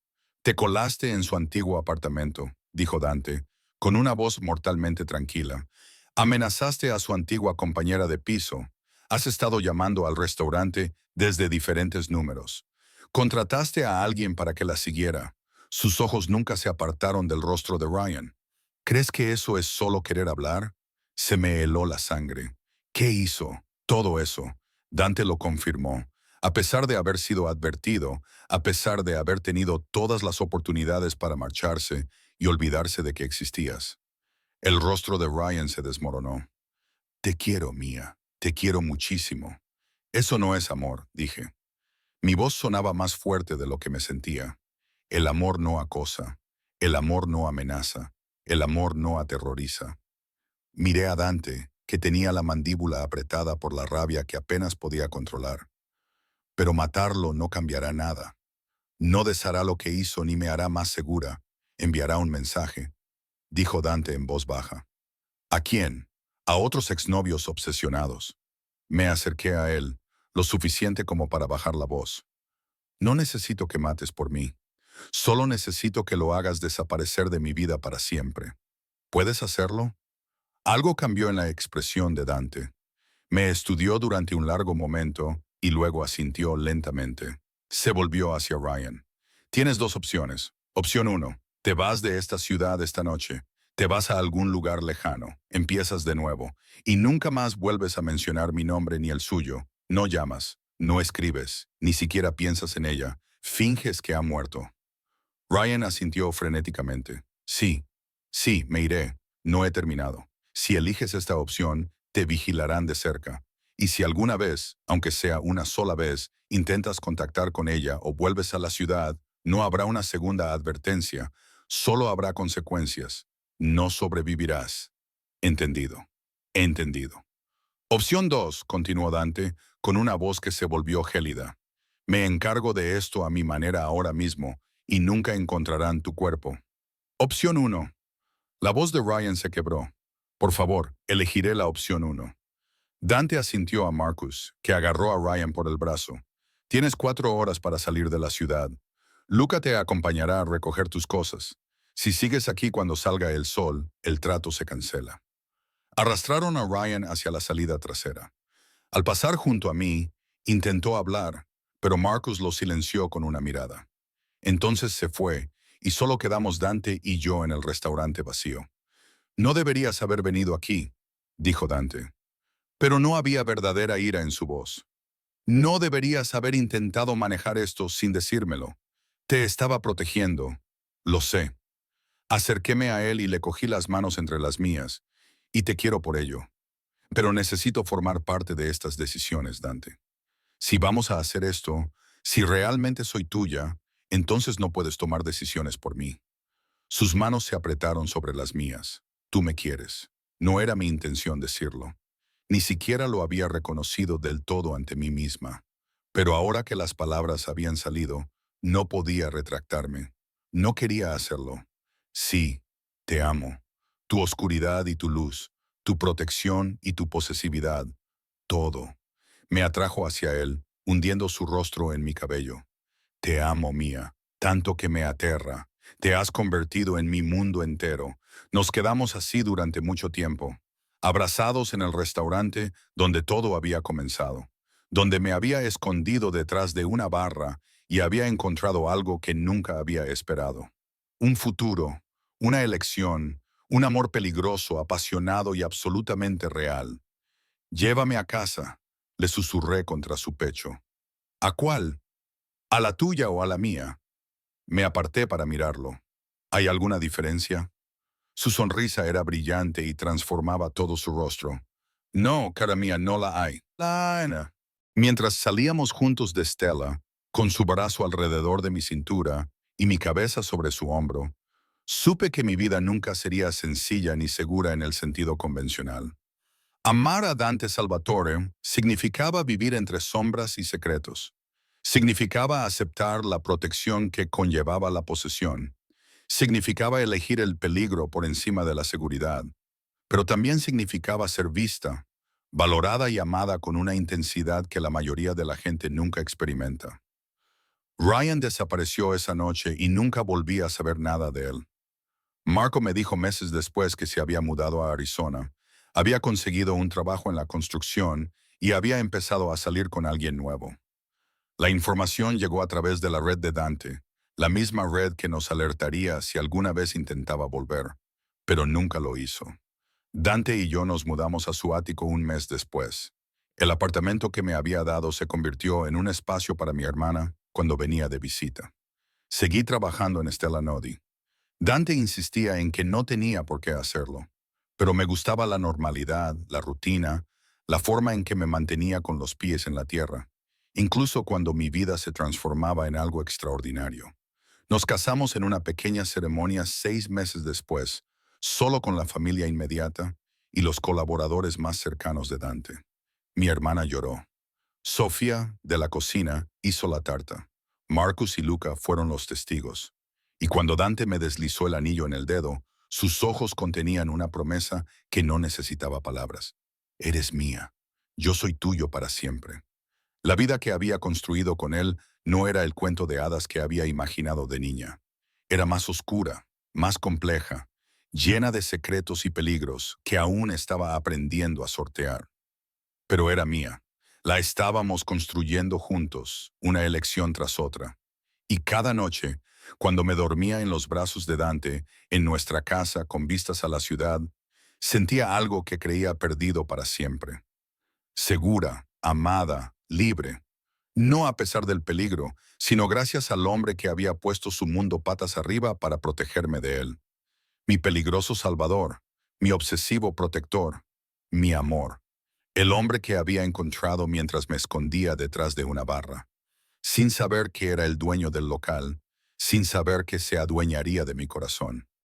«Te colaste en su antiguo apartamento», dijo Dante, con una voz mortalmente tranquila. «Amenazaste a su antigua compañera de piso. Has estado llamando al restaurante desde diferentes números. Contrataste a alguien para que la siguiera». Sus ojos nunca se apartaron del rostro de Ryan. «¿Crees que eso es solo querer hablar?» Se me heló la sangre. «¿Qué hizo?» «Todo eso». Dante lo confirmó. A pesar de haber sido advertido, a pesar de haber tenido todas las oportunidades para marcharse y olvidarse de que existías. El rostro de Ryan se desmoronó. «Te quiero, Mía. Te quiero muchísimo». «Eso no es amor», dije. Mi voz sonaba más fuerte de lo que me sentía. El amor no acosa. El amor no amenaza. El amor no aterroriza. Miré a Dante, que tenía la mandíbula apretada por la rabia que apenas podía controlar. «Pero matarlo no cambiará nada. No deshará lo que hizo ni me hará más segura. Enviará un mensaje», dijo Dante en voz baja. «¿A quién?» «A otros exnovios obsesionados». Me acerqué a él, lo suficiente como para bajar la voz. «No necesito que mates por mí. Solo necesito que lo hagas desaparecer de mi vida para siempre. ¿Puedes hacerlo?» Algo cambió en la expresión de Dante. Me estudió durante un largo momento y luego asintió lentamente. Se volvió hacia Ryan. «Tienes dos opciones. Opción 1. Te vas de esta ciudad esta noche. Te vas a algún lugar lejano. Empiezas de nuevo. Y nunca más vuelves a mencionar mi nombre ni el suyo. No llamas. No escribes. Ni siquiera piensas en ella. Finges que ha muerto». Ryan asintió frenéticamente. Sí, me iré. No he terminado. Si eliges esta opción, te vigilarán de cerca. Y si alguna vez, aunque sea una sola vez, intentas contactar con ella o vuelves a la ciudad, no habrá una segunda advertencia. Solo habrá consecuencias. No sobrevivirás. Entendido. Entendido. Opción 2, continuó Dante, con una voz que se volvió gélida. Me encargo de esto a mi manera ahora mismo, y nunca encontrarán tu cuerpo. Opción 1. La voz de Ryan se quebró. Por favor, elegiré la opción 1. Dante asintió a Marcus, que agarró a Ryan por el brazo. Tienes 4 horas para salir de la ciudad. Luca te acompañará a recoger tus cosas. Si sigues aquí cuando salga el sol, el trato se cancela. Arrastraron a Ryan hacia la salida trasera. Al pasar junto a mí, intentó hablar, pero Marcus lo silenció con una mirada. Entonces se fue, y solo quedamos Dante y yo en el restaurante vacío. «No deberías haber venido aquí», dijo Dante. Pero no había verdadera ira en su voz. «No deberías haber intentado manejar esto sin decírmelo. Te estaba protegiendo. Lo sé». Acerquéme a él y le cogí las manos entre las mías. «Y te quiero por ello. Pero necesito formar parte de estas decisiones, Dante. Si vamos a hacer esto, si realmente soy tuya, entonces no puedes tomar decisiones por mí». Sus manos se apretaron sobre las mías. «Tú me quieres». No era mi intención decirlo. Ni siquiera lo había reconocido del todo ante mí misma. Pero ahora que las palabras habían salido, no podía retractarme. No quería hacerlo. «Sí, te amo. Tu oscuridad y tu luz, tu protección y tu posesividad, todo». Me atrajo hacia él, hundiendo su rostro en mi cabello. Te amo, Mía, tanto que me aterra. Te has convertido en mi mundo entero. Nos quedamos así durante mucho tiempo, abrazados en el restaurante donde todo había comenzado, donde me había escondido detrás de una barra y había encontrado algo que nunca había esperado. Un futuro, una elección, un amor peligroso, apasionado y absolutamente real. Llévame a casa, le susurré contra su pecho. ¿A cuál? ¿A la tuya o a la mía? Me aparté para mirarlo. ¿Hay alguna diferencia? Su sonrisa era brillante y transformaba todo su rostro. No, cara mía, no la hay. Mientras salíamos juntos de Stella, con su brazo alrededor de mi cintura y mi cabeza sobre su hombro, supe que mi vida nunca sería sencilla ni segura en el sentido convencional. Amar a Dante Salvatore significaba vivir entre sombras y secretos. Significaba aceptar la protección que conllevaba la posesión. Significaba elegir el peligro por encima de la seguridad. Pero también significaba ser vista, valorada y amada con una intensidad que la mayoría de la gente nunca experimenta. Ryan desapareció esa noche y nunca volví a saber nada de él. Marco me dijo meses después que se había mudado a Arizona, había conseguido un trabajo en la construcción y había empezado a salir con alguien nuevo. La información llegó a través de la red de Dante, la misma red que nos alertaría si alguna vez intentaba volver, pero nunca lo hizo. Dante y yo nos mudamos a su ático un mes después. El apartamento que me había dado se convirtió en un espacio para mi hermana cuando venía de visita. Seguí trabajando en Stella Nodi. Dante insistía en que no tenía por qué hacerlo, pero me gustaba la normalidad, la rutina, la forma en que me mantenía con los pies en la tierra, incluso cuando mi vida se transformaba en algo extraordinario. Nos casamos en una pequeña ceremonia 6 meses después, solo con la familia inmediata y los colaboradores más cercanos de Dante. Mi hermana lloró. Sofía, de la cocina, hizo la tarta. Marcus y Luca fueron los testigos. Y cuando Dante me deslizó el anillo en el dedo, sus ojos contenían una promesa que no necesitaba palabras. Eres mía. Yo soy tuyo para siempre. La vida que había construido con él no era el cuento de hadas que había imaginado de niña. Era más oscura, más compleja, llena de secretos y peligros que aún estaba aprendiendo a sortear. Pero era mía. La estábamos construyendo juntos, una elección tras otra. Y cada noche, cuando me dormía en los brazos de Dante, en nuestra casa con vistas a la ciudad, sentía algo que creía perdido para siempre. Segura, amada, libre. No a pesar del peligro, sino gracias al hombre que había puesto su mundo patas arriba para protegerme de él. Mi peligroso salvador, mi obsesivo protector, mi amor. El hombre que había encontrado mientras me escondía detrás de una barra, sin saber que era el dueño del local, sin saber que se adueñaría de mi corazón.